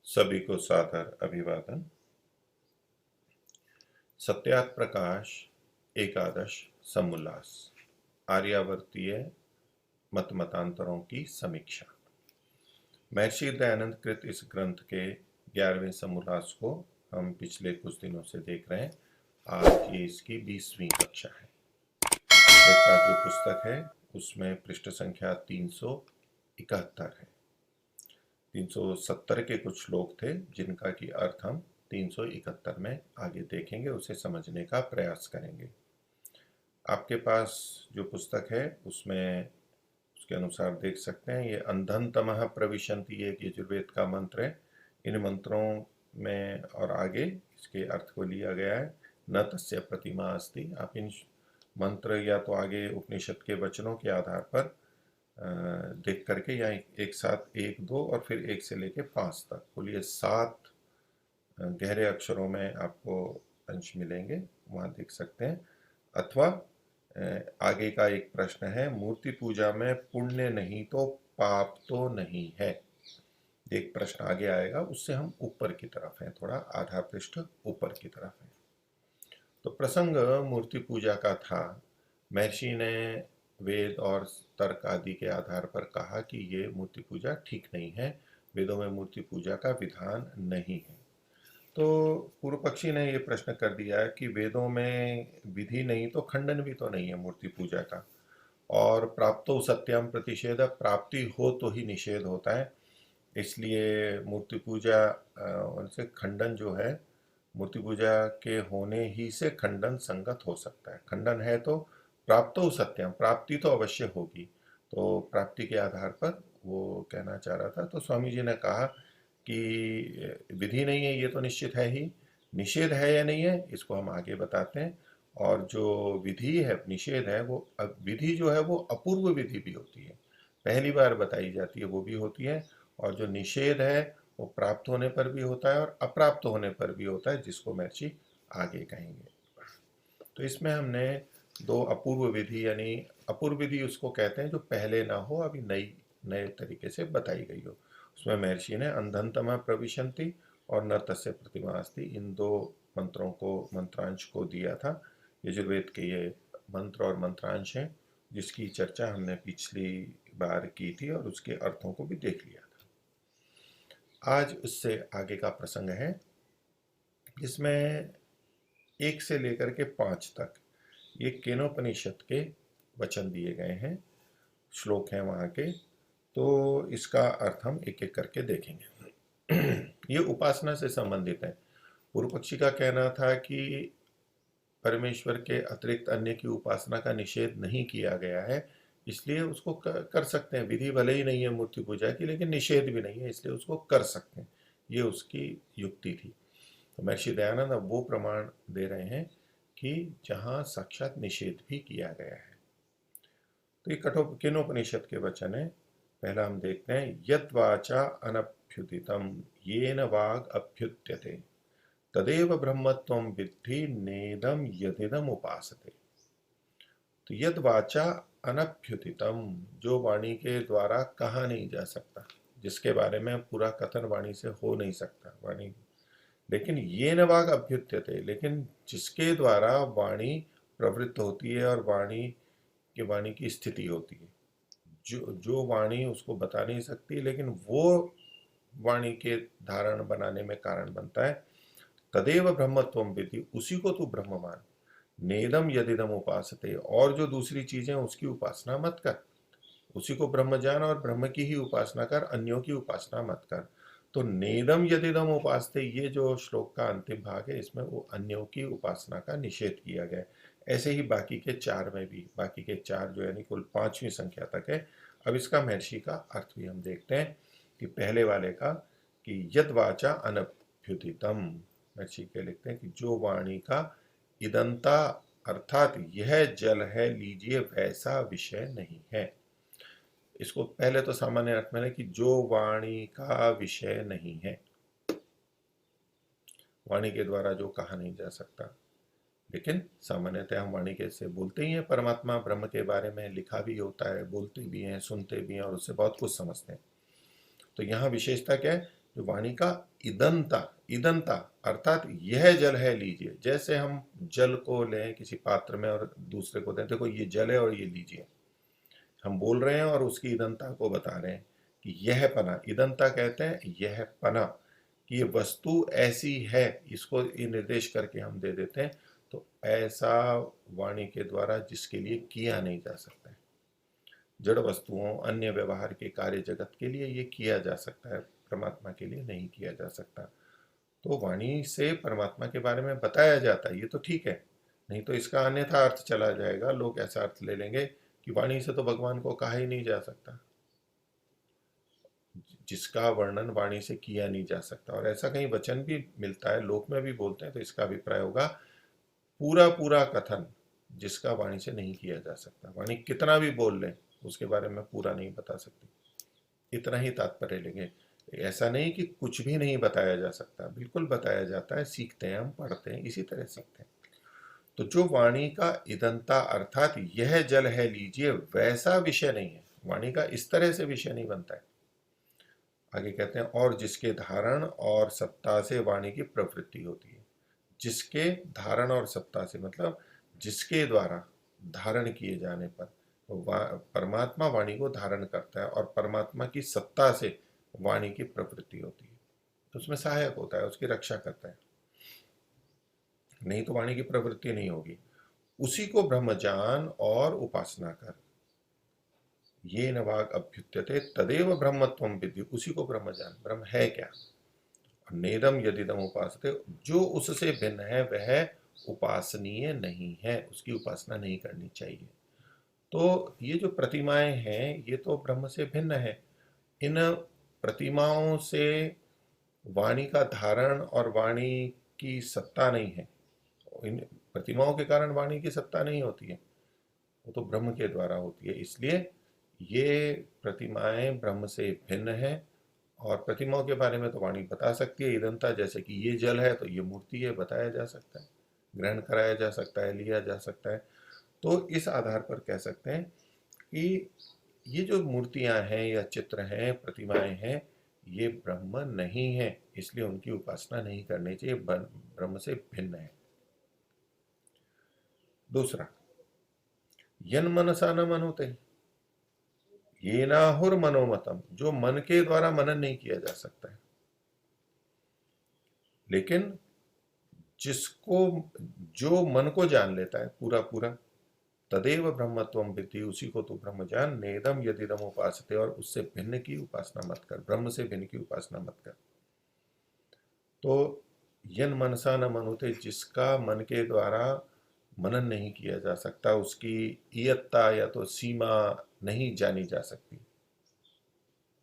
सभी को सादर अभिवादन। सत्यात प्रकाश एकादश समुल्लास आर्यावर्तीय मत मतांतरों की समीक्षा। महर्षि दयानंद कृत इस ग्रंथ के 11वें समुल्लास को हम पिछले कुछ दिनों से देख रहे हैं। आज ये इसकी 20वीं कक्षा है। एक का जो पुस्तक है उसमें पृष्ठ संख्या 371 है। 370 के कुछ श्लोक थे जिनका की अर्थ हम 371 में आगे देखेंगे, उसे समझने का प्रयास करेंगे। आपके पास जो पुस्तक है उसमें उसके अनुसार देख सकते हैं, ये अंधन तमः प्रविशन्ति एक यजुर्वेद का मंत्र है। इन मंत्रों में और आगे इसके अर्थ को लिया गया है, न तस्य प्रतिमा अस्ति। आप इन मंत्र या तो आगे उपनिषद के वचनों के आधार पर देख करके या एक साथ 1, 2 और फिर 1 से लेके 5 तक कुल ये 7 गहरे अक्षरों में आपको अंश मिलेंगे, वहाँ देख सकते हैं। अथवा आगे का एक प्रश्न है, मूर्ति पूजा में पुण्य नहीं तो पाप तो नहीं है। एक प्रश्न आगे आएगा, उससे हम ऊपर की तरफ हैं, थोड़ा आधा पृष्ठ ऊपर की तरफ है। तो प्रसंग मूर्ति पूजा का था। महर्षि ने वेद और तर्क आदि के आधार पर कहा कि ये मूर्ति पूजा ठीक नहीं है, वेदों में मूर्ति पूजा का विधान नहीं है। तो पूर्व पक्षी ने ये प्रश्न कर दिया कि वेदों में विधि नहीं तो खंडन भी तो नहीं है मूर्ति पूजा का, और प्राप्तो सत्यम प्रतिषेध, प्राप्ति हो तो ही निषेध होता है, इसलिए मूर्ति पूजा उनसे खंडन जो है, मूर्ति पूजा के होने ही से खंडन संगत हो सकता है। खंडन है तो प्राप्तो सत्यम, प्राप्ति तो अवश्य होगी, तो प्राप्ति के आधार पर वो कहना चाह रहा था। तो स्वामी जी ने कहा कि विधि नहीं है ये तो निश्चित है ही, निषेध है या नहीं है इसको हम आगे बताते हैं। और जो विधि है, निषेध है, वो विधि जो है वो अपूर्व विधि भी होती है, पहली बार बताई जाती है वो भी होती है, और जो निषेध है वो प्राप्त होने पर भी होता है और अप्राप्त होने पर भी होता है, जिसको महर्षि आगे कहेंगे। तो इसमें हमने दो अपूर्व विधि, यानी अपूर्व विधि उसको कहते हैं जो पहले ना हो, अभी नई नए तरीके से बताई गई हो। उसमें महर्षि ने अंधनतमा प्रविशन्ति और न तस्य प्रतिमा अस्ति, इन दो मंत्रों को, मंत्रांश को दिया था। यजुर्वेद के ये मंत्र और मंत्रांश हैं जिसकी चर्चा हमने पिछली बार की थी और उसके अर्थों को भी देख लिया था। आज उससे आगे का प्रसंग है जिसमें 1 से लेकर के 5 तक ये केनोपनिषद के वचन दिए गए हैं, श्लोक हैं वहाँ के। तो इसका अर्थ हम एक एक करके देखेंगे। ये उपासना से संबंधित है। पूर्व पक्षी का कहना था कि परमेश्वर के अतिरिक्त अन्य की उपासना का निषेध नहीं किया गया है, इसलिए उसको कर सकते हैं। विधि भले ही नहीं है मूर्ति पूजा की, लेकिन निषेध भी नहीं है, इसलिए उसको कर सकते हैं, ये उसकी युक्ति थी। तो महर्षि दयानंद अब वो प्रमाण दे रहे हैं कि जहाँ साक्षात निषेध भी किया गया है। तो ये केनोपनिषद के वचन है। पहला हम देखते हैं, यद वाचा अनभ्युदितम येन वाग अभ्युद्यते तदेव ब्रह्मत्वं विद्धि नेदम यदिदम उपासते। तो यद वाचा अनभ्युदितम, जो वाणी के द्वारा कहा नहीं जा सकता, जिसके बारे में पूरा कथन वाणी से हो नहीं सकता, वाणी, लेकिन ये न वाग अभ्युद्यते, लेकिन जिसके द्वारा वाणी प्रवृत्त होती है और वाणी की स्थिति होती है, जो वाणी उसको बता नहीं सकती, लेकिन वो वाणी के धारण बनाने में कारण बनता है। तदेव ब्रह्मत्वम विधि, उसी को तू ब्रह्म मान। नेदम यदिदम उपासते, और जो दूसरी चीजें उसकी उपासना मत कर, उसी को ब्रह्म जान और ब्रह्म की ही उपासना कर, अन्यों की उपासना मत कर। तो नेदम यदिदम उपासते, ये जो श्लोक का अंतिम भाग है, इसमें वो अन्यों की उपासना का निषेध किया गया। ऐसे ही बाकी के 4 में भी, बाकी के 4 जो यानी कुल 5वीं संख्या तक है। अब इसका महर्षि का अर्थ भी हम देखते हैं कि पहले वाले का, कि यद वाचा अनभ्युदितम, महर्षि के लिखते हैं कि जो वाणी का इदंता अर्थात यह जल है लीजिए वैसा विषय नहीं है। इसको पहले तो सामान्य अर्थ में है कि जो वाणी का विषय नहीं है, वाणी के द्वारा जो कहा नहीं जा सकता। लेकिन सामान्यतः हम वाणी के से बोलते ही हैं, परमात्मा ब्रह्म के बारे में लिखा भी होता है, बोलते भी हैं, सुनते भी हैं और उससे बहुत कुछ समझते हैं। तो यहाँ विशेषता क्या है जो वाणी का ईदनता, ईदनता अर्थात यह जल है लीजिए, जैसे हम जल को लें किसी पात्र में और दूसरे को दें, देखो ये जल है और ये लीजिए, हम बोल रहे हैं और उसकी ईदनता को बता रहे हैं कि यह पना, ईदनता कहते हैं यह पना, कि ये वस्तु ऐसी है, इसको ये निर्देश करके हम दे देते हैं। तो ऐसा वाणी के द्वारा जिसके लिए किया नहीं जा सकता है, जड़ वस्तुओं अन्य व्यवहार के कार्य जगत के लिए ये किया जा सकता है, परमात्मा के लिए नहीं किया जा सकता। तो वाणी से परमात्मा के बारे में बताया जाता है, ये तो ठीक है, नहीं तो इसका अन्यथा अर्थ चला जाएगा, लोग ऐसा अर्थ ले लेंगे कि वाणी से तो भगवान को कहा ही नहीं जा सकता, जिसका वर्णन वाणी से किया नहीं जा सकता। और ऐसा कहीं वचन भी मिलता है, लोक में भी बोलते हैं, तो इसका अभिप्राय होगा पूरा पूरा कथन जिसका वाणी से नहीं किया जा सकता। वाणी कितना भी बोल ले उसके बारे में पूरा नहीं बता सकती, इतना ही तात्पर्य लेंगे। ऐसा नहीं कि कुछ भी नहीं बताया जा सकता, बिल्कुल बताया जाता है, सीखते हैं, हम पढ़ते हैं, इसी तरह सीखते हैं। तो जो वाणी का ईदनता अर्थात यह जल है लीजिए वैसा विषय नहीं है, वाणी का इस तरह से विषय नहीं बनता है। आगे कहते हैं और जिसके धारण और सत्ता से वाणी की प्रवृत्ति होती है। जिसके धारण और सत्ता से मतलब जिसके द्वारा धारण किए जाने पर परमात्मा वाणी को धारण करता है और परमात्मा की सत्ता से वाणी की प्रवृत्ति होती है, तो उसमें सहायक होता है, उसकी रक्षा करता है, नहीं तो वाणी की प्रवृत्ति नहीं होगी। उसी को ब्रह्मजान और उपासना कर, ये न वाग अभ्युत्यते तदेव ब्रह्मत्वम विद्धि, उसी को ब्रह्मजान, ब्रह्म है क्या, नेदम यदिदम उपासते, जो उससे भिन्न है वह उपासनीय नहीं है, उसकी उपासना नहीं करनी चाहिए। तो ये जो प्रतिमाएं हैं ये तो ब्रह्म से भिन्न है, इन प्रतिमाओं से वाणी का धारण और वाणी की सत्ता नहीं है, इन प्रतिमाओं के कारण वाणी की सत्ता नहीं होती है, वो तो ब्रह्म के द्वारा होती है। इसलिए ये प्रतिमाएं ब्रह्म से भिन्न है, और प्रतिमाओं के बारे में तो वाणी बता सकती है ईदनता, जैसे कि ये जल है तो ये मूर्ति है, बताया जा सकता है, ग्रहण कराया जा सकता है, लिया जा सकता है। तो इस आधार पर कह सकते हैं कि ये जो मूर्तियां हैं या चित्र हैं, प्रतिमाएं हैं, ये ब्रह्म नहीं है, इसलिए उनकी उपासना नहीं करनी चाहिए, ब्रह्म से भिन्न है। दूसरा, यन मनसा न मनोते, ये नाहुर मनोमतम, जो मन के द्वारा मनन नहीं किया जा सकता है, लेकिन जिसको, जो मन को जान लेता है पूरा पूरा, तदेव ब्रह्मत्वम विद्धि, उसी को तो ब्रह्म जान, नेदम यदिदम उपासते, और उससे भिन्न की उपासना मत कर, ब्रह्म से भिन्न की उपासना मत कर। तो यन मनसा न मनुते, जिसका मन के द्वारा मनन नहीं किया जा सकता, उसकी इयत्ता या तो सीमा नहीं जानी जा सकती।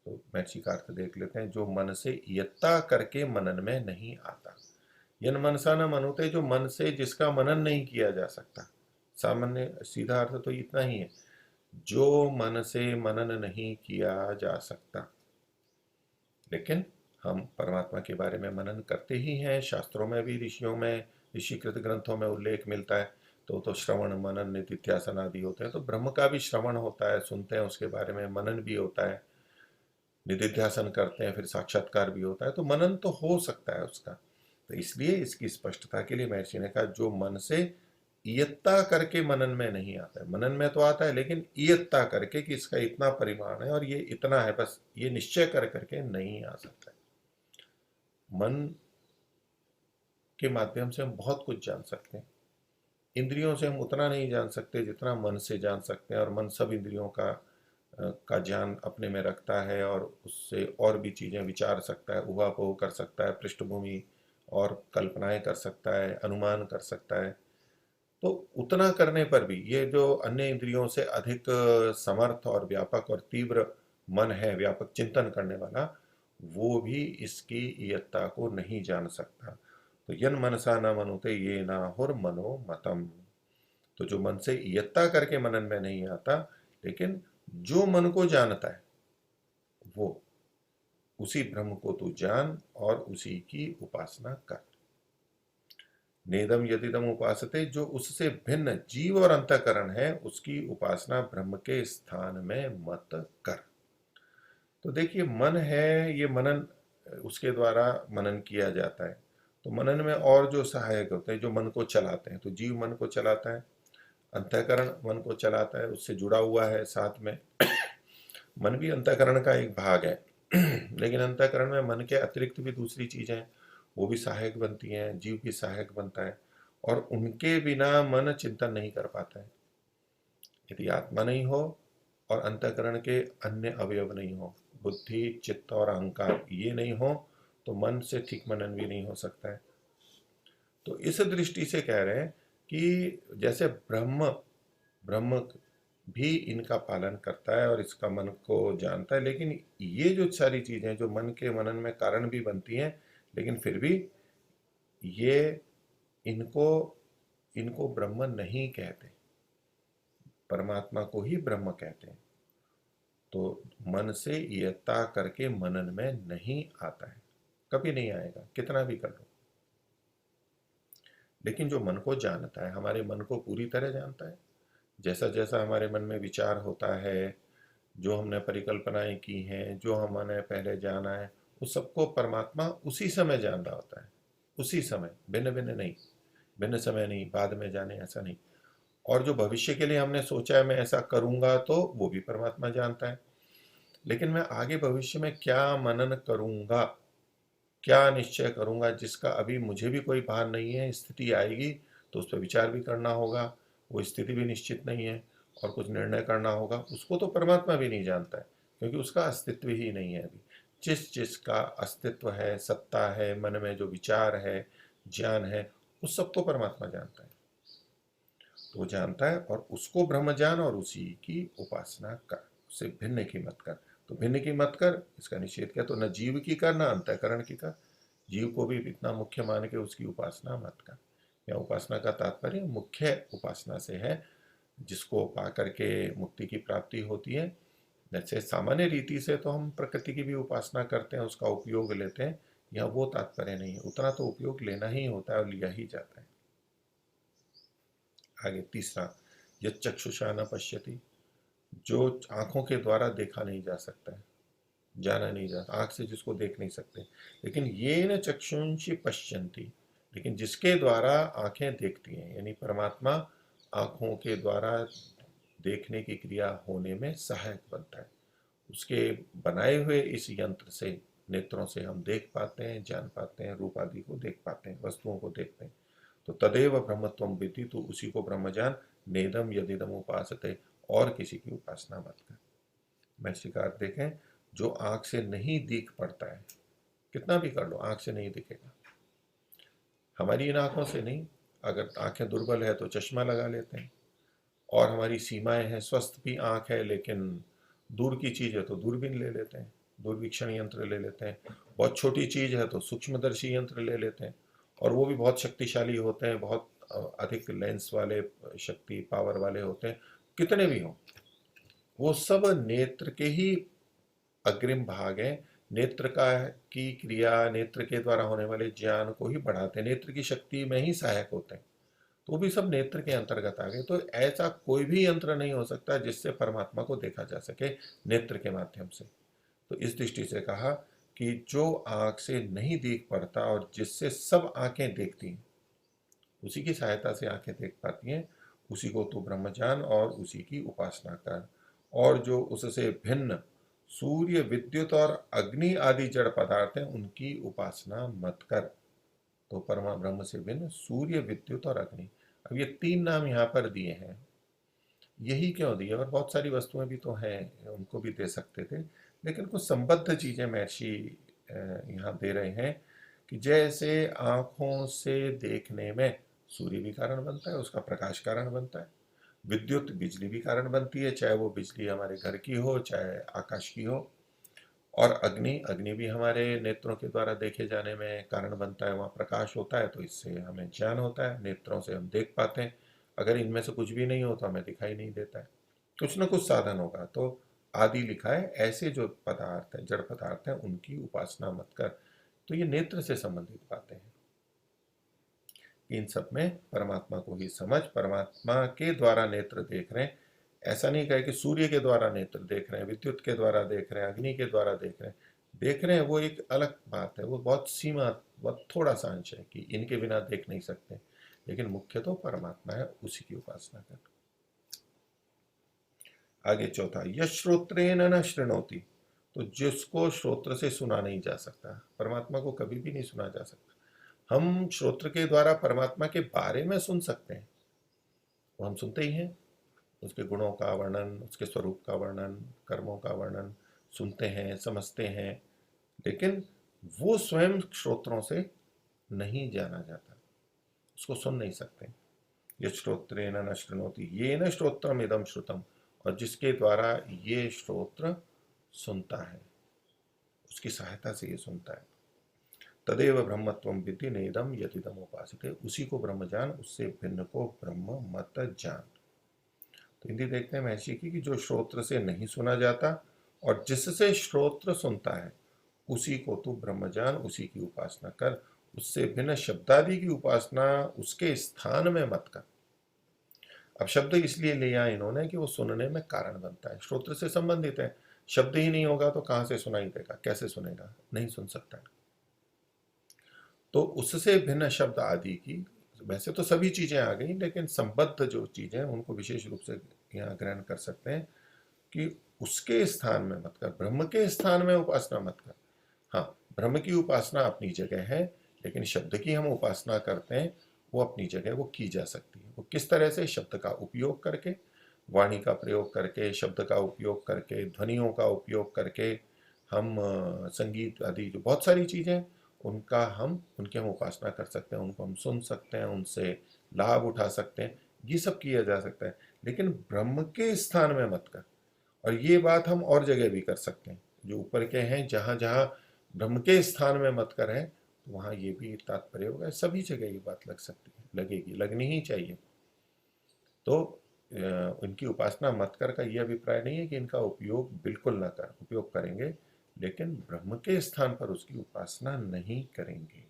तो महर्षि का अर्थ देख लेते हैं, जो मन से इयत्ता करके मनन में नहीं आता। यन मनसा न मनुते, जो मन से जिसका मनन नहीं किया जा सकता, सामान्य सीधा अर्थ तो इतना ही है, जो मन से मनन नहीं किया जा सकता। लेकिन हम परमात्मा के बारे में मनन करते ही हैं, शास्त्रों में भी, ऋषियों में, ऋषिकृत ग्रंथों में उल्लेख मिलता है, तो श्रवण मनन निधिध्यासन आदि होते हैं। तो ब्रह्म का भी श्रवण होता है, सुनते हैं उसके बारे में, मनन भी होता है, निधिध्यासन करते हैं, फिर साक्षात्कार भी होता है, तो मनन तो हो सकता है उसका। तो इसलिए इसकी स्पष्टता के लिए महर्षि ने कहा, जो मन से इयत्ता करके मनन में नहीं आता है, मनन में तो आता है लेकिन इयत्ता करके कि इसका इतना परिमाण है और ये इतना है, बस ये निश्चय कर करके नहीं आ सकता है। मन के माध्यम से हम बहुत कुछ जान सकते हैं, इंद्रियों से हम उतना नहीं जान सकते जितना मन से जान सकते हैं, और मन सब इंद्रियों का ज्ञान अपने में रखता है और उससे और भी चीज़ें विचार सकता है, उहापोह कर सकता है, पृष्ठभूमि और कल्पनाएं कर सकता है, अनुमान कर सकता है। तो उतना करने पर भी ये जो अन्य इंद्रियों से अधिक समर्थ और व्यापक और तीव्र मन है, व्यापक चिंतन करने वाला, वो भी इसकी इयत्ता को नहीं जान सकता। तो यन मनसा न मनुते ये नाहुर मनो मतम, तो जो मन से इयत्ता करके मनन में नहीं आता, लेकिन जो मन को जानता है वो, उसी ब्रह्म को तू जान और उसी की उपासना कर। नेदम यदिदम उपासते, जो उससे भिन्न जीव और अंतःकरण है उसकी उपासना ब्रह्म के स्थान में मत कर। तो देखिए मन है, ये मनन उसके द्वारा मनन किया जाता है। तो मनन में और जो सहायक होते हैं, जो मन को चलाते हैं, तो जीव मन को चलाता है, अंतःकरण मन को चलाता है, उससे जुड़ा हुआ है साथ में। मन भी अंतःकरण का एक भाग है लेकिन अंतःकरण में मन के अतिरिक्त भी दूसरी चीजें हैं, वो भी सहायक बनती हैं, जीव भी सहायक बनता है, और उनके बिना मन चिंतन नहीं कर पाता है। यदि आत्मा नहीं हो और अंतःकरण के अन्य अवयव नहीं हो, बुद्धि चित्त और अहंकार ये नहीं हो, तो मन से ठीक मनन भी नहीं हो सकता है। तो इस दृष्टि से कह रहे हैं कि जैसे ब्रह्म ब्रह्म भी इनका पालन करता है और इसका मन को जानता है, लेकिन ये जो सारी चीजें जो मन के मनन में कारण भी बनती हैं, लेकिन फिर भी ये इनको इनको ब्रह्म नहीं कहते, परमात्मा को ही ब्रह्म कहते हैं। तो मन से यता करके मनन में नहीं आता है, कभी नहीं आएगा, कितना भी कर लो। लेकिन जो मन को जानता है, हमारे मन को पूरी तरह जानता है, जैसा जैसा हमारे मन में विचार होता है, जो हमने परिकल्पनाएं की हैं, जो हमने पहले जाना है, उस सबको परमात्मा उसी समय जान रहा होता है, उसी समय, भिन्न भिन्न नहीं, भिन्न समय नहीं, बाद में जाने ऐसा नहीं। और जो भविष्य के लिए हमने सोचा है मैं ऐसा करूंगा, तो वो भी परमात्मा जानता है। लेकिन मैं आगे भविष्य में क्या मनन करूंगा, क्या निश्चय करूंगा, जिसका अभी मुझे भी कोई भान नहीं है, स्थिति आएगी तो उस पर विचार भी करना होगा, वो स्थिति भी निश्चित नहीं है, और कुछ निर्णय करना होगा, उसको तो परमात्मा भी नहीं जानता है, क्योंकि उसका अस्तित्व ही नहीं है अभी। जिस जिसका अस्तित्व है, सत्ता है, मन में जो विचार है, ज्ञान है, उस सबको परमात्मा जानता है। तो वो जानता है, और उसको ब्रह्म जान और उसी की उपासना कर, उससे भिन्न की मत कर। तो भिन्न की मत कर, इसका निषेध किया, तो न जीव की कर, न अंतःकरण की कर, जीव को भी इतना मुख्य मान के उसकी उपासना मत कर। या उपासना का तात्पर्य मुख्य उपासना से है, जिसको पा करके मुक्ति की प्राप्ति होती है। जैसे सामान्य रीति से तो हम प्रकृति की भी उपासना करते हैं, उसका उपयोग लेते हैं, या वो तात्पर्य नहीं है, उतना तो उपयोग लेना ही होता है और लिया ही जाता है। आगे तीसरा, यच्चक्षुषा न पश्यति, जो आंखों के द्वारा देखा नहीं जा सकता है, जाना नहीं जा, आंख से जिसको देख नहीं सकते, लेकिन ये न चक्षुंषि पश्यन्ति, लेकिन जिसके द्वारा आंखें देखती हैं, यानी परमात्मा आंखों के द्वारा देखने की क्रिया होने में सहायक बनता है। उसके बनाए हुए इस यंत्र से, नेत्रों से हम देख पाते हैं, जान पाते हैं, रूप आदि को देख पाते हैं, वस्तुओं को देखते हैं। तो तदेव ब्रह्मत्वम विद्धि, तो उसी को ब्रह्म जान, नेदम यदिदम उपासते, और किसी की उपासना मत कर। मैं शिकार देखें, जो आंख से नहीं दिख पड़ता है, कितना भी कर लो आंख से नहीं दिखेगा। हमारी इन आंखों से नहीं, अगर आंखें दुर्बल है तो चश्मा लगा लेते हैं, और हमारी सीमाएं हैं, स्वस्थ भी आंख है लेकिन दूर की चीज है तो दूरबीन ले लेते हैं, दूरवीक्षण यंत्र ले लेते हैं। बहुत छोटी चीज है तो सूक्ष्मदर्शी यंत्र ले लेते हैं, और वो भी बहुत शक्तिशाली होते हैं, बहुत अधिक लेंस वाले, शक्ति पावर वाले होते हैं, कितने भी हों, वो सब नेत्र के ही अग्रिम भाग है। नेत्र का की क्रिया, नेत्र के द्वारा होने वाले ज्ञान को ही बढ़ाते हैं, नेत्र की शक्ति में ही सहायक होते हैं। तो वो भी सब नेत्र के अंतर्गत आ गए। तो ऐसा कोई भी यंत्र नहीं हो सकता जिससे परमात्मा को देखा जा सके नेत्र के माध्यम से। तो इस दृष्टि से कहा कि जो आंख से नहीं देख पड़ता और जिससे सब आंखें देखती हैं, उसी की सहायता से आंखें देख पाती हैं, उसी को तो ब्रह्मज्ञान और उसी की उपासना कर। और जो उससे भिन्न सूर्य, विद्युत और अग्नि आदि जड़ पदार्थ हैं, उनकी उपासना मत कर। तो परमा ब्रह्म से भिन्न सूर्य, विद्युत और अग्नि, अब ये तीन नाम यहाँ पर दिए हैं। यही क्यों दिए, और बहुत सारी वस्तुएं भी तो हैं, उनको भी दे सकते थे, लेकिन कुछ संबद्ध चीजें महर्षि यहाँ दे रहे हैं, कि जैसे आंखों से देखने में सूर्य भी कारण बनता है, उसका प्रकाश कारण बनता है, विद्युत बिजली भी कारण बनती है, चाहे वो बिजली हमारे घर की हो चाहे आकाश की हो, और अग्नि अग्नि भी हमारे नेत्रों के द्वारा देखे जाने में कारण बनता है, वहाँ प्रकाश होता है तो इससे हमें ज्ञान होता है, नेत्रों से हम देख पाते हैं। अगर इनमें से कुछ भी नहीं हो तो हमें दिखाई नहीं देता है, कुछ ना कुछ साधन होगा। तो आदि लिखा है, ऐसे जो पदार्थ है, जड़ पदार्थ है, उनकी उपासना मत कर। तो ये नेत्र से संबंधित बातें हैं। इन सब में परमात्मा को ही समझ, परमात्मा के द्वारा नेत्र देख रहे हैं। ऐसा नहीं कहे कि सूर्य के द्वारा नेत्र देख रहे हैं, विद्युत के द्वारा देख रहे हैं, अग्नि के द्वारा देख रहे हैं। देख रहे हैं वो एक अलग बात है, वो बहुत सीमा, बहुत थोड़ा सा अंश है कि इनके बिना देख नहीं सकते, लेकिन मुख्य तो परमात्मा है, उसी की उपासना कर। आगे चौथा, यश श्रोत्रेण न शृणोति, तो जिसको श्रोत्र से सुना नहीं जा सकता, परमात्मा को कभी भी नहीं सुना जा सकता। हम श्रोत्र के द्वारा परमात्मा के बारे में सुन सकते हैं, वो हम सुनते ही हैं, उसके गुणों का वर्णन, उसके स्वरूप का वर्णन, कर्मों का वर्णन सुनते हैं, समझते हैं, लेकिन वो स्वयं श्रोत्रों से नहीं जाना जाता, उसको सुन नहीं सकते। ये श्रोत्रेण न शृणोति ये न श्रोत्रम इदम श्रुतम, और जिसके द्वारा ये श्रोत्र सुनता है, उसकी सहायता से ये सुनता है। तदेव ब्रह्मत्वम विद्धि नेदम यदिदम उपासिते, उसी को ब्रह्म जान, उससे भिन्न को ब्रह्म मत जान। तो हिंदी देखते हैं महर्षि की कि जो श्रोत्र से नहीं सुना जाता और जिससे श्रोत्र सुनता है, उसी को तू ब्रह्म जान, उसी की उपासना कर, उससे भिन्न शब्दादि की उपासना उसके स्थान में मत कर। अब शब्द इसलिए लिया इन्होंने कि वो सुनने में कारण बनता है, श्रोत्र से संबंधित है। शब्द ही नहीं होगा तो कहां से सुनाई देगा, कैसे सुनेगा, नहीं सुन सकता है। तो उससे भिन्न शब्द आदि की, वैसे तो सभी चीजें आ गई, लेकिन संबद्ध जो चीजें उनको विशेष रूप से यहाँ ग्रहण कर सकते हैं कि उसके स्थान में मत कर, ब्रह्म के स्थान में उपासना मत कर। हाँ, ब्रह्म की उपासना अपनी जगह है, लेकिन शब्द की हम उपासना करते हैं, वो अपनी जगह वो की जा सकती है। वो किस तरह से, शब्द का उपयोग करके, वाणी का प्रयोग करके, शब्द का उपयोग करके, ध्वनियों का उपयोग करके, हम संगीत आदि जो बहुत सारी चीज़ें, उनका हम उनकी हम उपासना कर सकते हैं, उनको हम सुन सकते हैं, उनसे लाभ उठा सकते हैं, ये सब किया जा सकता है, लेकिन ब्रह्म के स्थान में मत कर। और ये बात हम और जगह भी कर सकते हैं, जो ऊपर के हैं, जहाँ जहाँ ब्रह्म के स्थान में मत कर है, तो वहाँ ये भी तात्पर्य होगा, सभी जगह ये बात लग सकती है, लगेगी, लगनी ही चाहिए। तो इनकी उपासना मत कर का ये अभिप्राय नहीं है कि इनका उपयोग बिल्कुल ना कर, उपयोग करेंगे, लेकिन ब्रह्म के स्थान पर उसकी उपासना नहीं करेंगे।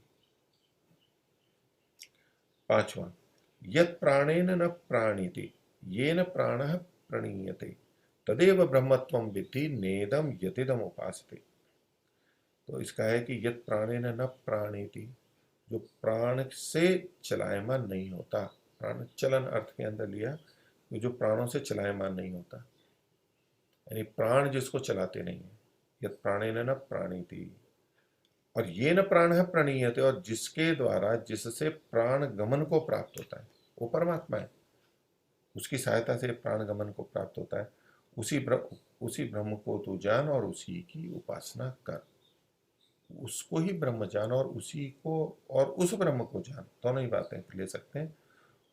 पांचवा, यत प्राणेन न प्राणीति येन प्राणः प्रणीयते तदेव ब्रह्मत्वं विद्धि नेदम यतिदम उपासते। तो इसका है कि यत प्राणेन न प्राणीति, जो प्राण से चलायमान नहीं होता, प्राण चलन अर्थ के अंदर लिया, जो प्राणों से चलायमान नहीं होता, यानी प्राण जिसको चलाते नहीं है। यत प्राणेन न प्राणीति, और ये न प्राण है प्रणीयते, और जिसके द्वारा, जिससे प्राण गमन को प्राप्त होता है, वो परमात्मा है, उसकी सहायता से प्राण गमन को प्राप्त होता है। उसी ब्रह्म को तू जान और उसी की उपासना कर, उसको ही ब्रह्म जान और उसी को, और उस ब्रह्म को जान, दोनों ही बातें ले सकते हैं।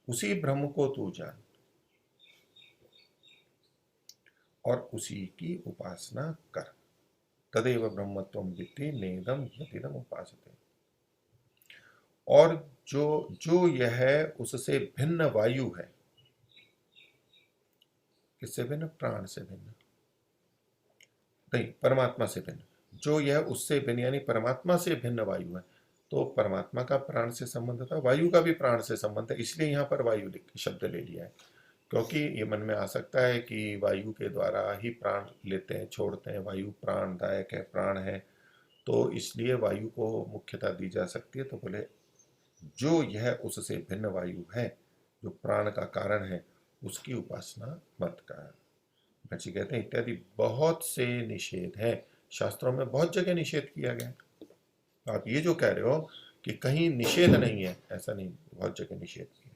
उसी ब्रह्म को तू जान और उसी की उपासना कर। तदेव ब्रह्मत्वं विद्धि नेदम यतिदम उपासते। और जो जो यह उससे भिन्न वायु है, किससे भिन्न, प्राण से भिन्न नहीं, परमात्मा से भिन्न, जो यह उससे भिन्न यानी परमात्मा से भिन्न वायु है, तो परमात्मा का प्राण से संबंध था, वायु का भी प्राण से संबंध है, इसलिए यहाँ पर वायु शब्द ले लिया है। क्योंकि ये मन में आ सकता है कि वायु के द्वारा ही प्राण लेते हैं, छोड़ते हैं, वायु प्राणदायक है, प्राण है, तो इसलिए वायु को मुख्यता दी जा सकती है। तो बोले जो यह उससे भिन्न वायु है, जो प्राण का कारण है, उसकी उपासना मत कर। महर्षि कहते हैं इत्यादि बहुत से निषेध हैं, शास्त्रों में बहुत जगह निषेध किया गया है। तो आप ये जो कह रहे हो कि कहीं निषेध नहीं है, ऐसा नहीं, बहुत जगह निषेध किया।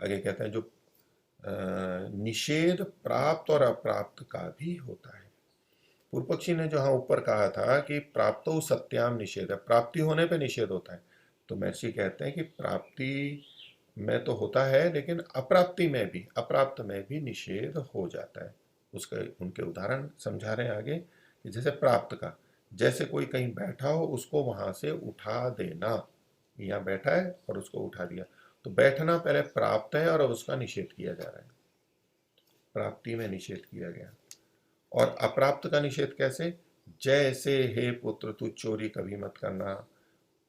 आगे कहते हैं जो निषेध प्राप्त और अप्राप्त का भी होता है। पूर्व पक्षी ने जो हाँ ऊपर कहा था कि प्राप्तो सत्याम निषेध है, प्राप्ति होने पे निषेध होता है, तो महर्षि कहते हैं कि प्राप्ति में तो होता है, लेकिन अप्राप्ति में भी, अप्राप्त में भी निषेध हो जाता है। उसके उनके उदाहरण समझा रहे हैं आगे कि जैसे प्राप्त का, जैसे कोई कहीं बैठा हो, उसको वहां से उठा देना, यहाँ बैठा है और उसको उठा दिया, तो बैठना पहले प्राप्त है और अब उसका निषेध किया जा रहा है, प्राप्ति में निषेध किया गया। और अप्राप्त का निषेध कैसे, जैसे हे पुत्र तू चोरी कभी मत करना,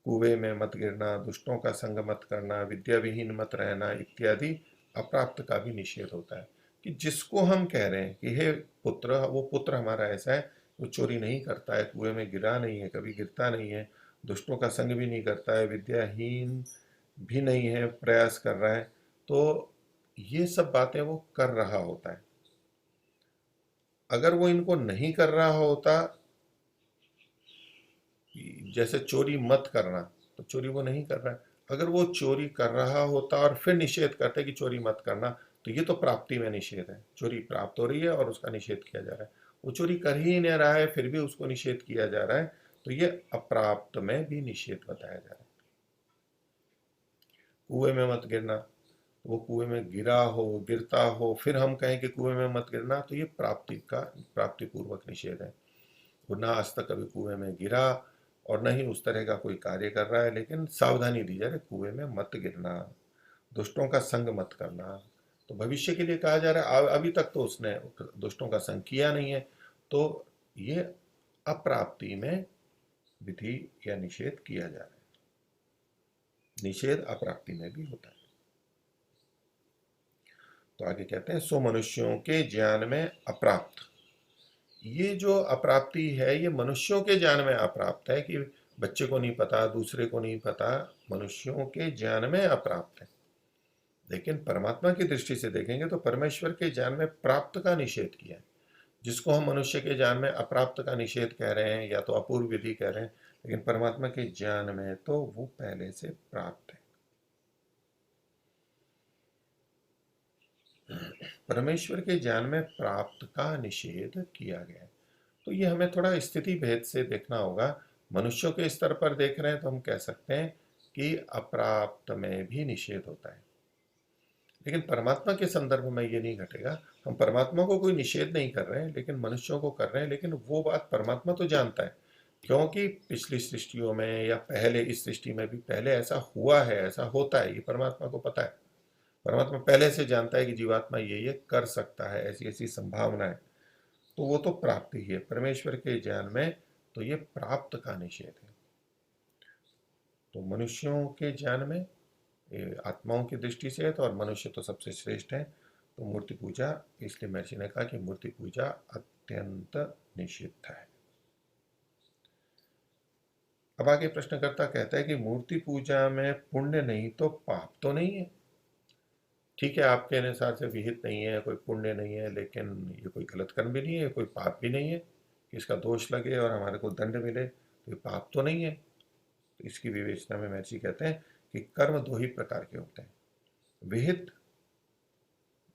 कुएं में मत गिरना, दुष्टों का संग मत करना, विद्या विहीन मत रहना इत्यादि अप्राप्त का भी निषेध होता है। कि जिसको हम कह रहे हैं कि हे पुत्र, वो पुत्र हमारा ऐसा है वो चोरी नहीं करता है, कुएं में गिरा नहीं है, कभी गिरता नहीं है, दुष्टों का संग भी नहीं करता है, विद्याहीन भी नहीं है, प्रयास कर रहा है, तो ये सब बातें वो कर रहा होता है। अगर वो इनको नहीं कर रहा होता, जैसे चोरी मत करना, तो चोरी वो नहीं कर रहा है। अगर वो चोरी कर रहा होता और फिर निषेध करते कि चोरी मत करना, तो ये तो प्राप्ति में निषेध है। चोरी प्राप्त हो रही है और उसका निषेध किया जा रहा है। वो चोरी कर ही नहीं रहा है, फिर भी उसको निषेध किया जा रहा है, तो ये अप्राप्त में भी निषेध बताया जा रहा है। कुएं में मत गिरना, वो कुएं में गिरा हो, गिरता हो, फिर हम कहें कि कुएं में मत गिरना, तो ये प्राप्ति पूर्वक निषेध है। वो ना आज तक कभी कुएं में गिरा और न ही उस तरह का कोई कार्य कर रहा है, लेकिन सावधानी दी जा रही है, कुएं में मत गिरना, दुष्टों का संग मत करना। तो भविष्य के लिए कहा जा रहा है, अभी तक तो उसने दुष्टों का संग किया नहीं है, तो ये अप्राप्ति में विधि या निषेध किया जा रहा है। निषेध अप्राप्ति में भी होता है। तो आगे कहते हैं, सो मनुष्यों के ज्ञान में अप्राप्त। ये जो अप्राप्ति है, ये मनुष्यों के ज्ञान में अप्राप्त है, कि बच्चे को नहीं पता, दूसरे को नहीं पता, मनुष्यों के ज्ञान में अप्राप्त है। लेकिन परमात्मा की दृष्टि से देखेंगे तो परमेश्वर के ज्ञान में प्राप्त का निषेध किया है। जिसको हम मनुष्य के ज्ञान में अप्राप्त का निषेध कह रहे हैं या तो अपूर्व विधि कह रहे हैं, लेकिन परमात्मा के ज्ञान में तो वो पहले से प्राप्त है। परमेश्वर के ज्ञान में प्राप्त का निषेध किया गया है। तो ये हमें थोड़ा स्थिति भेद से देखना होगा। मनुष्यों के स्तर पर देख रहे हैं तो हम कह सकते हैं कि अप्राप्त में भी निषेध होता है, लेकिन परमात्मा के संदर्भ में ये नहीं घटेगा। हम परमात्मा को कोई निषेध नहीं कर रहे हैं, लेकिन मनुष्यों को कर रहे हैं। लेकिन वो बात परमात्मा तो जानता है, क्योंकि पिछली सृष्टियों में या पहले इस सृष्टि में भी पहले ऐसा हुआ है, ऐसा होता है, ये परमात्मा को पता है। परमात्मा पहले से जानता है कि जीवात्मा ये कर सकता है, ऐसी ऐसी संभावना है, तो वो तो प्राप्ति ही है। परमेश्वर के ज्ञान में तो ये प्राप्त का निषेध है। तो मनुष्यों के ज्ञान में आत्माओं की दृष्टि से है तो, और मनुष्य तो सबसे श्रेष्ठ है, तो मूर्ति पूजा, इसलिए महर्षि ने कहा कि मूर्ति पूजा अत्यंत निषिद्ध है। अब आगे प्रश्नकर्ता कहता है कि मूर्ति पूजा में पुण्य नहीं तो पाप तो नहीं है। ठीक है, आपके अनुसार से विहित नहीं है, कोई पुण्य नहीं है, लेकिन ये कोई गलत कर्म भी नहीं है, कोई पाप भी नहीं है कि इसका दोष लगे और हमारे को दंड मिले, तो ये पाप तो नहीं है। तो इसकी विवेचना में महर्षि कहते हैं कि कर्म दो ही प्रकार के होते हैं। विहित,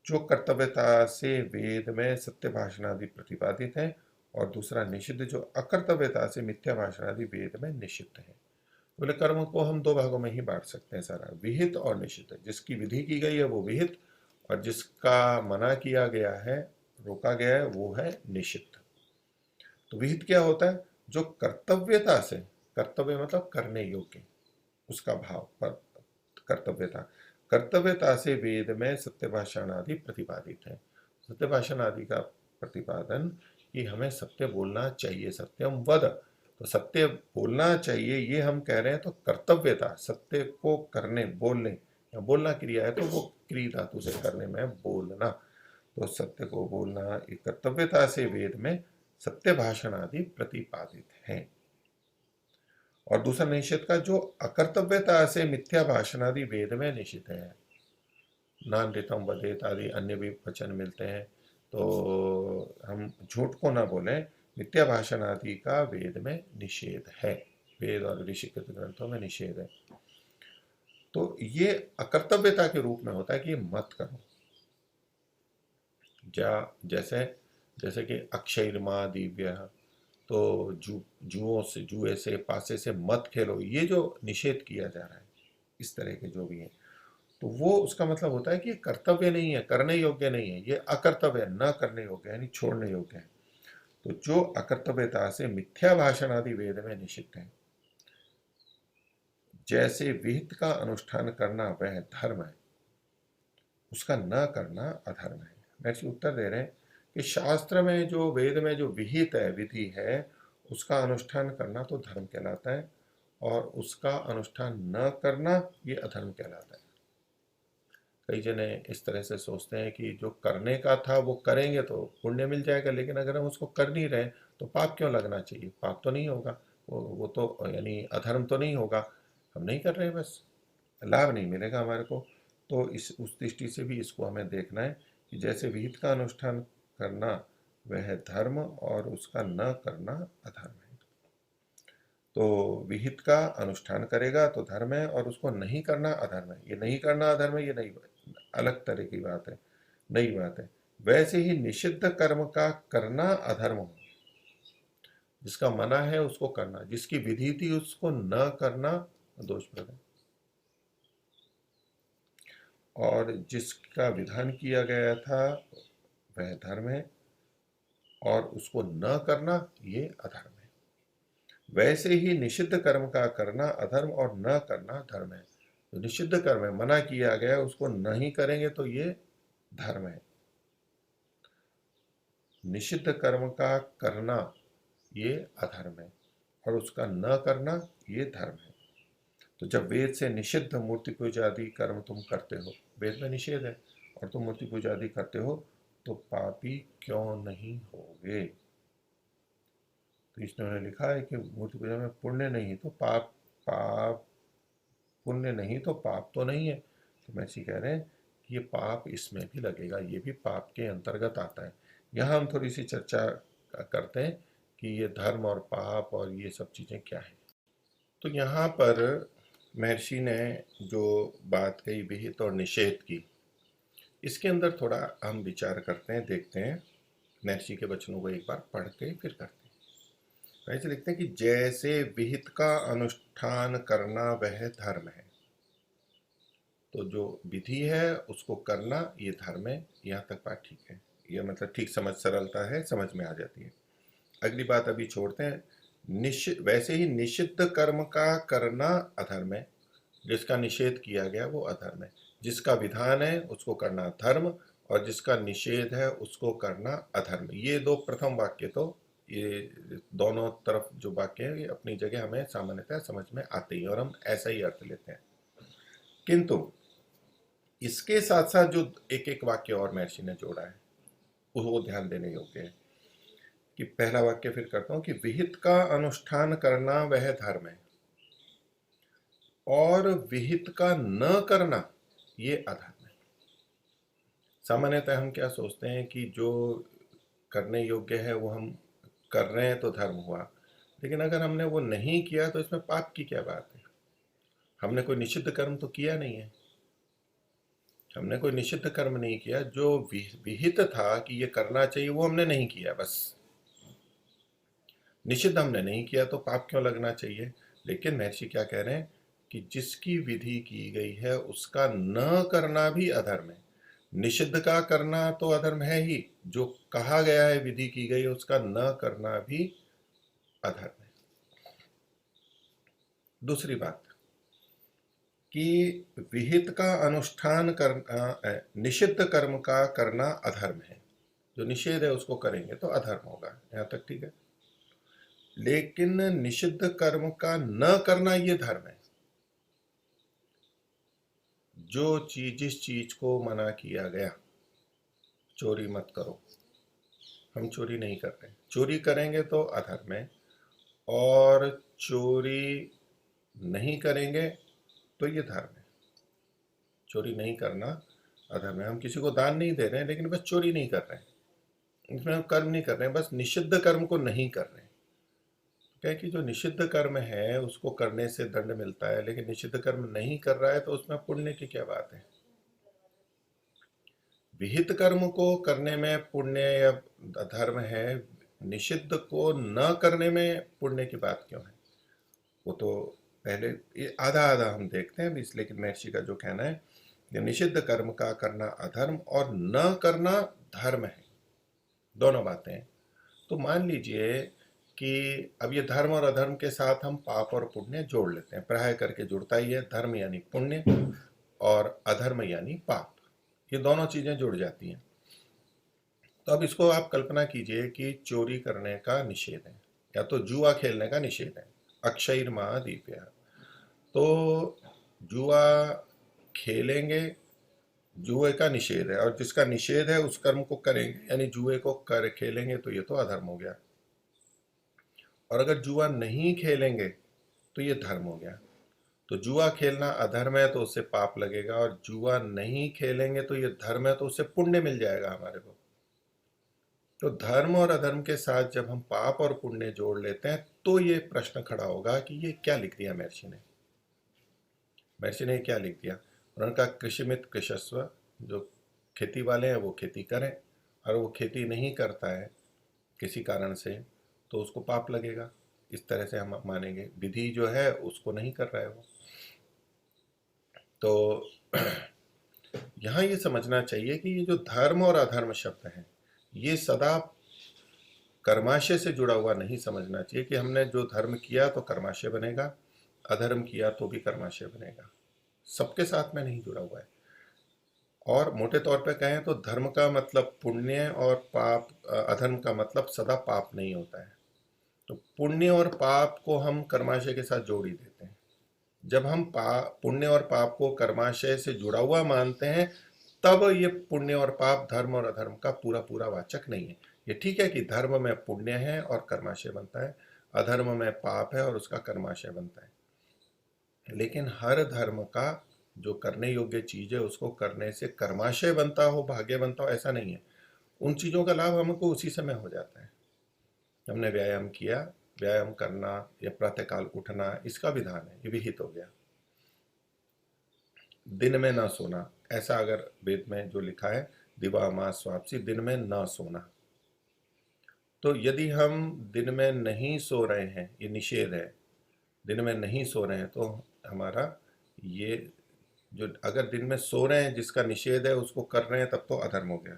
जो कर्तव्यता से वेद में सत्य भाषण आदि प्रतिपादित है, और दूसरा निषिद्ध, जो अकर्तव्यता से मिथ्या भाषण आदि वेद में निषिद्ध है। बोले कर्म को हम दो भागों में ही बांट सकते हैं सारा, विहित और निषिद्ध। जिसकी विधि की गई है वो विहित, और जिसका मना किया गया है, रोका गया है, वो है निषिद्ध। तो विहित क्या होता है? जो कर्तव्यता से, कर्तव्य मतलब करने योग्य, उसका भाव पर कर्तव्यता, कर्तव्यता से वेद में सत्य भाषण आदि प्रतिपादित है। सत्य भाषण आदि का प्रतिपादन कि हमें सत्य बोलना चाहिए, सत्यम वद, तो सत्य बोलना चाहिए, ये हम कह रहे हैं। तो कर्तव्यता, सत्य को करने, बोलने, या बोलना क्रिया है तो वो क्रिया धातु से करने में बोलना, तो सत्य को बोलना, एक कर्तव्यता से वेद में सत्य भाषण आदि प्रतिपादित है। और दूसरा निषेध का, जो अकर्तव्यता से मिथ्या भाषण आदि वेद में निषिद्ध है। नानृतम वदेत आदि अन्य भी वचन मिलते हैं, तो हम झूठ को ना बोलें, मिथ्या भाषण आदि का वेद में निषेध है, वेद और ऋषिकृत ग्रंथों में निषेध है। तो ये अकर्तव्यता के रूप में होता है कि मत करो। जैसे जैसे कि अक्षयर्मा दिव्य, तो जुओं से, जुए से, पासे से मत खेलो, ये जो निषेध किया जा रहा है, इस तरह के जो भी है, तो वो उसका मतलब होता है कि ये कर्तव्य नहीं है, करने योग्य नहीं है, ये अकर्तव्य है, न करने योग्य है, यानी छोड़ने योग्य है। तो जो अकर्तव्यता से मिथ्या भाषण आदि वेद में निषिद्ध है, जैसे विहित का अनुष्ठान करना वह धर्म है, उसका न करना अधर्म है। नेक्स्ट उत्तर दे रहे हैं कि शास्त्र में जो, वेद में जो विहित है, विधि है, उसका अनुष्ठान करना तो धर्म कहलाता है, और उसका अनुष्ठान न करना ये अधर्म कहलाता है। कई जने इस तरह से सोचते हैं कि जो करने का था वो करेंगे तो पुण्य मिल जाएगा, लेकिन अगर हम उसको कर नहीं रहे तो पाप क्यों लगना चाहिए? पाप तो नहीं होगा, वो तो यानी अधर्म तो नहीं होगा, हम नहीं कर रहे, बस लाभ नहीं मिलेगा हमारे को। तो इस उस दृष्टि से भी इसको हमें देखना है कि जैसे विहित का अनुष्ठान करना वह धर्म और उसका न करना अधर्म है। तो विहित का अनुष्ठान करेगा तो धर्म है और उसको नहीं करना अधर्म है। ये नहीं करना अधर्म है, ये नहीं, अलग तरह की बात है, नई बात है। वैसे ही निषिद्ध कर्म का करना अधर्म हो, जिसका मना है उसको करना, जिसकी विधि थी उसको न करना दोषप्रद है, और जिसका विधान किया गया था वह धर्म है और उसको न करना ये अधर्म है। वैसे ही निषिद्ध कर्म का करना अधर्म और न करना धर्म है। तो निषिद्ध कर्म है, मना किया गया, उसको नहीं करेंगे तो ये धर्म है। निषिद्ध कर्म का करना ये अधर्म है और उसका न करना ये धर्म है। तो जब वेद से निषिद्ध मूर्ति पूजा आदि कर्म तुम करते हो, वेद में निषेध है, और तुम मूर्ति पूजा आदि करते हो तो पापी क्यों नहीं होगे? तो इसने लिखा है कि मूर्ति पूजा में पुण्य नहीं तो पाप, पाप पुण्य नहीं तो पाप तो नहीं है। तो महर्षि कह रहे हैं कि ये पाप इसमें भी लगेगा, ये भी पाप के अंतर्गत आता है। यहाँ हम थोड़ी सी चर्चा करते हैं कि ये धर्म और पाप और ये सब चीज़ें क्या है। तो यहाँ पर महर्षि ने जो बात कही विहित और निषेध की, इसके अंदर थोड़ा हम विचार करते हैं, देखते हैं। महर्षि के वचनों को एक बार पढ़ के फिर करते हैं। ऐसे लिखते हैं कि जैसे विहित का अनुष्ठान करना वह धर्म है, तो जो विधि है उसको करना ये धर्म है। यहाँ तक बात ठीक है, ये मतलब ठीक समझ, सरलता है, समझ में आ जाती है। अगली बात अभी छोड़ते हैं। वैसे ही निषिद्ध कर्म का करना अधर्म है, जिसका निषेध किया गया वो अधर्म है। जिसका विधान है उसको करना धर्म और जिसका निषेध है उसको करना अधर्म। ये दो प्रथम वाक्य, तो ये दोनों तरफ जो वाक्य है ये अपनी जगह हमें सामान्यतः समझ में आते ही और हम ऐसा ही अर्थ लेते हैं। किंतु इसके साथ साथ जो एक एक वाक्य और महर्षि ने जोड़ा है वो ध्यान देने योग्य है। कि पहला वाक्य फिर करता हूं कि विहित का अनुष्ठान करना वह धर्म है और विहित का न करना ये अधर्म है। सामान्यतः हम क्या सोचते हैं कि जो करने योग्य है वो हम कर रहे हैं तो धर्म हुआ, लेकिन अगर हमने वो नहीं किया तो इसमें पाप की क्या बात है? हमने कोई निषिद्ध कर्म तो किया नहीं है, हमने कोई निषिद्ध कर्म नहीं किया। जो विहित था कि ये करना चाहिए वो हमने नहीं किया, बस निषिद्ध हमने नहीं किया, तो पाप क्यों लगना चाहिए? लेकिन महर्षि क्या कह रहे हैं कि जिसकी विधि की गई है उसका न करना भी अधर्म है। निषिद्ध का करना तो अधर्म है ही, जो कहा गया है विधि की गई उसका न करना भी अधर्म है। दूसरी बात कि विहित का अनुष्ठान करना, निषिद्ध कर्म का करना अधर्म है। जो निषेध है उसको करेंगे तो अधर्म होगा, यहां तक ठीक है। लेकिन निषिद्ध कर्म का न करना ये धर्म है। जो चीज, जिस चीज को मना किया गया, चोरी मत करो, हम चोरी नहीं कर रहे, चोरी करेंगे तो अधर्म है, और चोरी नहीं करेंगे तो ये धर्म है। चोरी नहीं करना अधर्म है। हम किसी को दान नहीं दे रहे हैं लेकिन बस चोरी नहीं कर रहे हैं, इसमें हम कर्म नहीं कर रहे हैं, बस निषिद्ध कर्म को नहीं कर रहे हैं। क्या है कि जो निषिद्ध कर्म है उसको करने से दंड मिलता है, लेकिन निषिद्ध कर्म नहीं कर रहा है तो उसमें पुण्य की क्या बात है? विहित कर्म को करने में पुण्य या धर्म है, निषिद्ध को न करने में पुण्य की बात क्यों है? वो तो पहले ये आधा आधा हम देखते हैं इस, लेकिन महर्षि का जो कहना है कि निषिद्ध कर्म का करना अधर्म और न करना धर्म है, दोनों बातें हैं। तो मान लीजिए कि अब ये धर्म और अधर्म के साथ हम पाप और पुण्य जोड़ लेते हैं, प्राय करके जुड़ता ही है, धर्म यानी पुण्य और अधर्म यानी पाप, ये दोनों चीजें जुड़ जाती हैं। तो अब इसको आप कल्पना कीजिए कि चोरी करने का निषेध है या तो जुआ खेलने का निषेध है, अक्षय महादीप्य। तो जुआ खेलेंगे जुए का निषेध है, और जिसका निषेध है उस कर्म को करेंगे, यानी जुए को कर खेलेंगे तो ये तो अधर्म हो गया। और अगर जुआ नहीं खेलेंगे तो ये धर्म हो गया। तो जुआ खेलना अधर्म है तो उससे पाप लगेगा, और जुआ नहीं खेलेंगे तो ये धर्म है तो उससे पुण्य मिल जाएगा हमारे को। तो धर्म और अधर्म के साथ जब हम पाप और पुण्य जोड़ लेते हैं तो ये प्रश्न खड़ा होगा कि ये क्या लिख दिया महर्षि ने। महर्षि ने क्या लिख दिया? उन्होंने कहा कृषिमित कृषस्व, जो खेती वाले हैं वो खेती करें, और वो खेती नहीं करता है किसी कारण से तो उसको पाप लगेगा। इस तरह से हम मानेंगे, विधि जो है उसको नहीं कर रहा है वो। तो यहाँ ये समझना चाहिए कि ये जो धर्म और अधर्म शब्द है ये सदा कर्माशय से जुड़ा हुआ नहीं समझना चाहिए कि हमने जो धर्म किया तो कर्माशय बनेगा, अधर्म किया तो भी कर्माशय बनेगा। सबके साथ में नहीं जुड़ा हुआ है। और मोटे तौर पे कहें तो धर्म का मतलब पुण्य, और पाप अधर्म का मतलब सदा पाप नहीं होता है। तो पुण्य और पाप को हम कर्माशय के साथ जोड़ ही देते हैं। जब हम पुण्य और पाप को कर्माशय से जुड़ा हुआ मानते हैं तब ये पुण्य और पाप धर्म और अधर्म का पूरा पूरा वाचक नहीं है। ये ठीक है कि धर्म में पुण्य है और कर्माशय बनता है, अधर्म में पाप है और उसका कर्माशय बनता है, लेकिन हर धर्म का जो करने योग्य चीज है उसको करने से कर्माशय बनता हो, भाग्य बनता हो, ऐसा नहीं है। उन चीजों का लाभ हमको उसी समय हो जाता है। हमने व्यायाम किया, व्यायाम करना या प्रातःकाल उठना इसका विधान है, ये विहित हो गया। दिन में न सोना, ऐसा अगर वेद में जो लिखा है दिवा मास स्वापसी, दिन में न सोना, तो यदि हम दिन में नहीं सो रहे हैं, ये निषेध है, दिन में नहीं सो रहे हैं तो हमारा ये जो अगर दिन में सो रहे हैं जिसका निषेध है उसको कर रहे हैं तब तो अधर्म हो गया,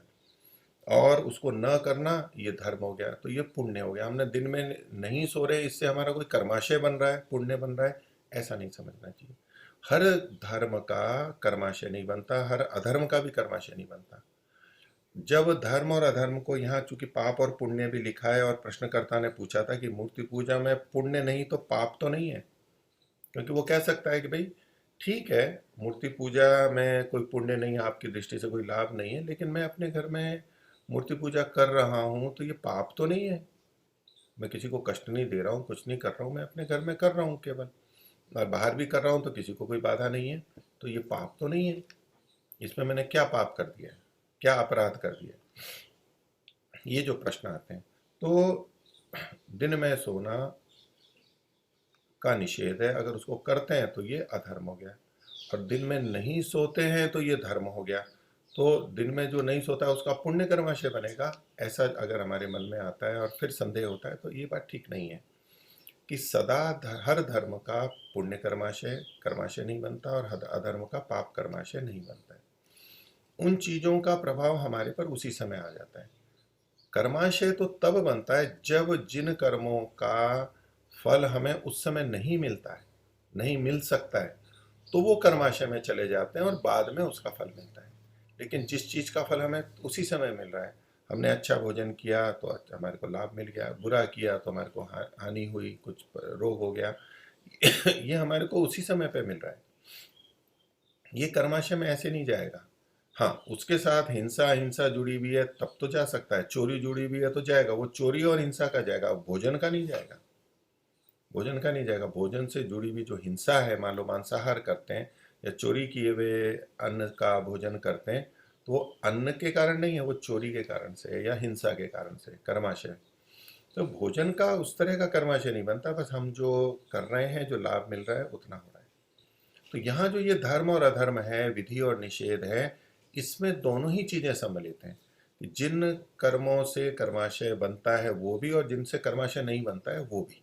और उसको न करना ये धर्म हो गया, तो ये पुण्य हो गया। हमने दिन में नहीं सो रहे इससे हमारा कोई कर्माशय बन रहा है, पुण्य बन रहा है, ऐसा नहीं समझना चाहिए। हर धर्म का कर्माशय नहीं बनता, हर अधर्म का भी कर्माशय नहीं बनता। जब धर्म और अधर्म को यहाँ चूंकि पाप और पुण्य भी लिखा है, और प्रश्नकर्ता ने पूछा था कि मूर्ति पूजा में पुण्य नहीं तो पाप तो नहीं है, क्योंकि वो कह सकता है कि भाई ठीक है, मूर्ति पूजा में कोई पुण्य नहीं है, आपकी दृष्टि से कोई लाभ नहीं है, लेकिन मैं अपने घर में मूर्ति पूजा कर रहा हूँ तो ये पाप तो नहीं है, मैं किसी को कष्ट नहीं दे रहा हूँ, कुछ नहीं कर रहा हूँ, मैं अपने घर में कर रहा हूँ केवल, और बाहर भी कर रहा हूँ तो किसी को कोई बाधा नहीं है, तो ये पाप तो नहीं है। इसमें मैंने क्या पाप कर दिया, क्या अपराध कर दिया, ये जो प्रश्न आते हैं। तो दिन में सोना का निषेध है, अगर उसको करते हैं तो ये अधर्म हो गया, और दिन में नहीं सोते हैं तो ये धर्म हो गया। तो दिन में जो नहीं सोता है उसका पुण्य कर्माशय बनेगा, ऐसा अगर हमारे मन में आता है और फिर संदेह होता है तो ये बात ठीक नहीं है कि सदा हर धर्म का पुण्य कर्माशय कर्माशय नहीं बनता और अधर्म का पाप कर्माशय नहीं बनता है। उन चीजों का प्रभाव हमारे पर उसी समय आ जाता है। कर्माशय तो तब बनता है जब जिन कर्मों का फल हमें उस समय नहीं मिलता है, नहीं मिल सकता है, तो वो कर्माशय में चले जाते हैं और बाद में उसका फल मिलता है। लेकिन जिस चीज का फल हमें उसी समय मिल रहा है, हमने अच्छा भोजन किया तो हमारे को लाभ मिल गया, बुरा किया तो हमारे को हानि हुई, कुछ रोग हो गया, ये हमारे को उसी समय पे मिल रहा है, ये कर्माशय में ऐसे नहीं जाएगा। हाँ, उसके साथ हिंसा हिंसा जुड़ी हुई है तब तो जा सकता है, चोरी जुड़ी हुई है तो जाएगा, वो चोरी और हिंसा का जाएगा, भोजन का नहीं जाएगा, भोजन का नहीं जाएगा। भोजन से जुड़ी हुई जो हिंसा है, मान लो मांसाहार करते हैं या चोरी किए हुए अन्न का भोजन करते हैं, तो वो अन्न के कारण नहीं है, वो चोरी के कारण से है या हिंसा के कारण से कर्माशय। तो भोजन का उस तरह का कर्माशय नहीं बनता, बस हम जो कर रहे हैं, जो लाभ मिल रहा है उतना हो रहा है। तो यहाँ जो ये धर्म और अधर्म है, विधि और निषेध है, इसमें दोनों ही चीजें सम्मिलित हैं कि जिन कर्मों से कर्माशय बनता है वो भी, और जिनसे कर्माशय नहीं बनता है वो भी,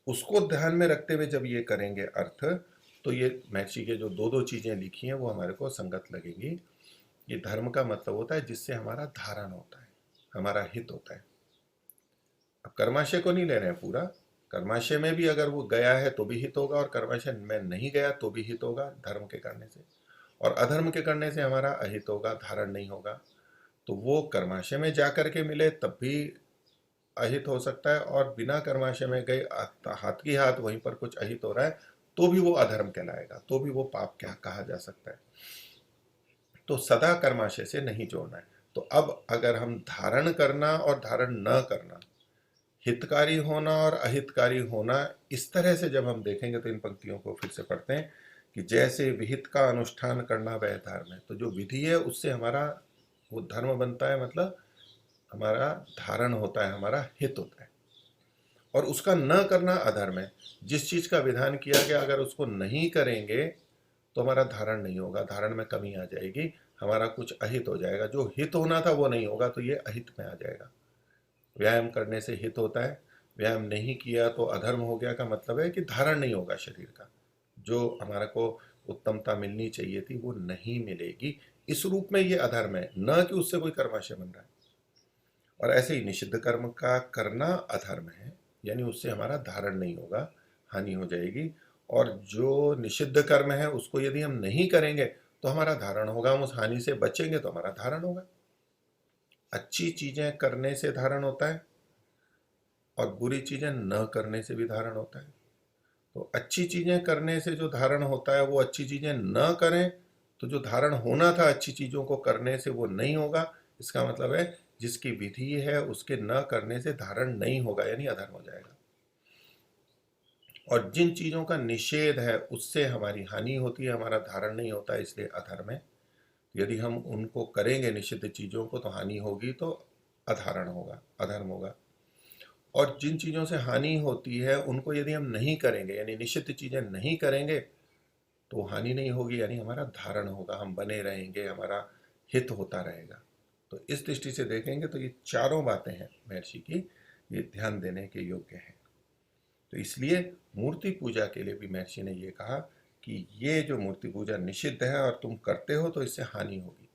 उसको ध्यान में रखते हुए जब ये करेंगे अर्थ, तो ये महर्षि के जो दो दो चीजें लिखी हैं वो हमारे को संगत लगेंगी। ये धर्म का मतलब होता है जिससे हमारा धारण होता है, हमारा हित होता है। अब कर्माशय को नहीं ले रहे हैं पूरा, कर्माशय में भी अगर वो गया है तो भी हित होगा, और कर्माशय में नहीं गया तो भी हित होगा धर्म के करने से, और अधर्म के करने से हमारा अहित होगा, धारण नहीं होगा। तो वो कर्माशय में जाकर के मिले तब भी अहित हो सकता है, और बिना कर्माशय में गए हाथ की हाथ वहीं पर कुछ अहित हो रहा है तो भी वो अधर्म कहलाएगा, तो भी वो पाप क्या कहा जा सकता है। तो सदा कर्माशय से नहीं जोड़ना है। तो अब अगर हम धारण करना और धारण न करना, हितकारी होना और अहितकारी होना, इस तरह से जब हम देखेंगे तो इन पंक्तियों को फिर से पढ़ते हैं कि जैसे विहित का अनुष्ठान करना वह धर्म है। तो जो विधि है उससे हमारा वो धर्म बनता है, मतलब हमारा धारण होता है, हमारा हित होता है। और उसका न करना अधर्म है। जिस चीज का विधान किया गया अगर उसको नहीं करेंगे तो हमारा धारण नहीं होगा, धारण में कमी आ जाएगी, हमारा कुछ अहित हो जाएगा। जो हित होना था वो नहीं होगा तो ये अहित में आ जाएगा। व्यायाम करने से हित होता है, व्यायाम नहीं किया तो अधर्म हो गया, का मतलब है कि धारण नहीं होगा शरीर का। जो हमारा को उत्तमता मिलनी चाहिए थी वो नहीं मिलेगी। इस रूप में ये अधर्म है, न कि उससे कोई कर्माशय बन रहा है। और ऐसे ही निषिद्ध कर्म का करना अधर्म है, यानी उससे हमारा धारण नहीं होगा, हानि हो जाएगी। और जो निषिद्ध कर्म है उसको यदि हम नहीं करेंगे तो हमारा धारण होगा, हम उस हानि से बचेंगे तो हमारा धारण होगा। अच्छी चीजें करने से धारण होता है और बुरी चीजें न करने से भी धारण होता है। तो अच्छी चीजें करने से जो धारण होता है, वो अच्छी चीजें न करें तो जो धारण होना था अच्छी चीजों को करने से वो नहीं होगा। इसका मतलब है जिसकी विधि है उसके न करने से धारण नहीं होगा, यानी अधर्म हो जाएगा। और जिन चीजों का निषेध है उससे हमारी हानि होती है, हमारा धारण नहीं होता, इसलिए अधर्म है। यदि हम उनको करेंगे निषिद्ध चीजों को तो हानि होगी, तो अधारण होगा, अधर्म होगा। और जिन चीजों से हानि होती है उनको यदि हम नहीं करेंगे, यानी निषिद्ध चीजें नहीं करेंगे, तो हानि नहीं होगी, यानी हमारा धारण होगा, हम बने रहेंगे, हमारा हित होता रहेगा। तो इस दृष्टि से देखेंगे तो ये चारों बातें हैं महर्षि की, ये ध्यान देने के योग्य है। तो इसलिए मूर्ति पूजा के लिए भी महर्षि ने ये कहा कि ये जो मूर्ति पूजा निषिद्ध है और तुम करते हो तो इससे हानि होगी।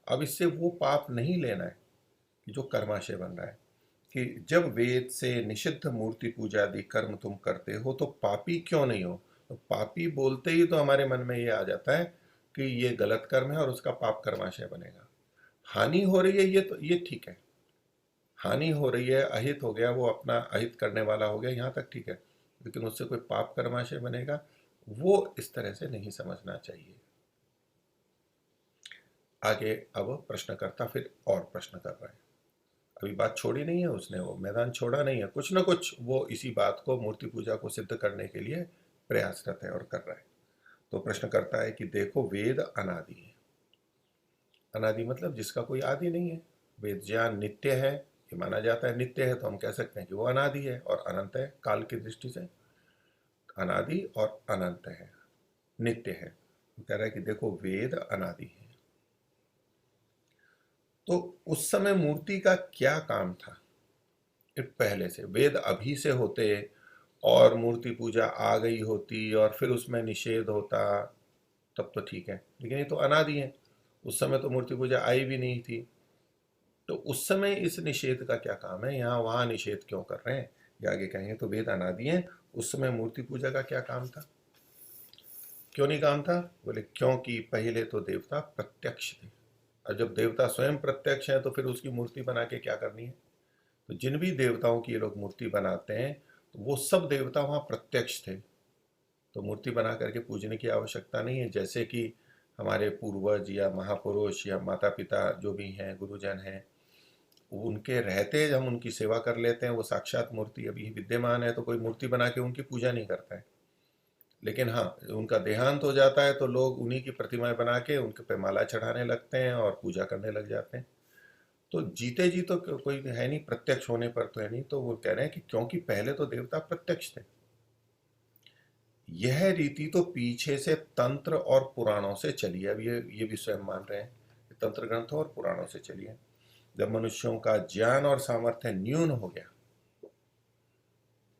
अब इससे वो पाप नहीं लेना है कि जो कर्माशय बन रहा है, कि जब वेद से निषिद्ध मूर्ति पूजा आदि कर्म तुम करते हो तो पापी क्यों नहीं हो। तो पापी बोलते ही तो हमारे मन में ये आ जाता है कि ये गलत कर्म है और उसका पाप कर्माशय बनेगा। हानि हो रही है ये तो ये ठीक है, हानि हो रही है, अहित हो गया, वो अपना अहित करने वाला हो गया, यहाँ तक ठीक है, लेकिन उससे कोई पाप कर्माशय बनेगा, वो इस तरह से नहीं समझना चाहिए। आगे अब प्रश्नकर्ता फिर और प्रश्न कर रहा है। अभी बात छोड़ी नहीं है उसने, वो मैदान छोड़ा नहीं है, कुछ ना कुछ वो इसी बात को, मूर्ति पूजा को सिद्ध करने के लिए प्रयासरत है और कर रहा है। तो प्रश्न करता है कि देखो वेद अनादि है। अनादि मतलब जिसका कोई आदि नहीं है। वेद ज्ञान नित्य है, ये माना जाता है, नित्य है तो हम कह सकते हैं कि वो अनादि है और अनंत है काल की दृष्टि से। अनादि और अनंत है, नित्य है। वो कह रहा है कि देखो वेद अनादि है। तो उस समय मूर्ति का क्या काम था। पहले से वेद अभी से होते और मूर्ति पूजा आ गई होती और फिर उसमें निषेध होता तब तो ठीक है, लेकिन ये तो अनादि है। उस समय तो मूर्ति पूजा आई भी नहीं थी, तो उस समय इस निषेध का क्या काम है, यहाँ वहां निषेध क्यों कर रहे हैं, ये आगे कहेंगे। तो वेद अनादि है, उस समय मूर्ति पूजा का क्या काम था, क्यों नहीं काम था। बोले क्योंकि पहले तो देवता प्रत्यक्ष थे, और जब देवता स्वयं प्रत्यक्ष है तो फिर उसकी मूर्ति बना के क्या करनी है। तो जिन भी देवताओं की ये लोग मूर्ति बनाते हैं तो वो सब देवता वहाँ प्रत्यक्ष थे, तो मूर्ति बना करके पूजने की आवश्यकता नहीं है। जैसे कि हमारे पूर्वज या महापुरुष या माता पिता जो भी हैं, गुरुजन हैं, उनके रहते हम उनकी सेवा कर लेते हैं, वो साक्षात मूर्ति अभी विद्यमान है, तो कोई मूर्ति बना के उनकी पूजा नहीं करता है। लेकिन हाँ, उनका देहांत हो जाता है तो लोग उन्हीं की प्रतिमाएं बना के उनके पे माला चढ़ाने लगते हैं और पूजा करने लग जाते हैं। तो जीते जी तो कोई है नहीं, प्रत्यक्ष होने पर तो है नहीं। तो वो कह रहे हैं कि क्योंकि पहले तो देवता प्रत्यक्ष थे। यह रीति तो पीछे से तंत्र और पुराणों से चली है। अब ये भी स्वयं मान रहे हैं कि तंत्र ग्रंथों और पुराणों से चली है। जब मनुष्यों का ज्ञान और सामर्थ्य न्यून हो गया,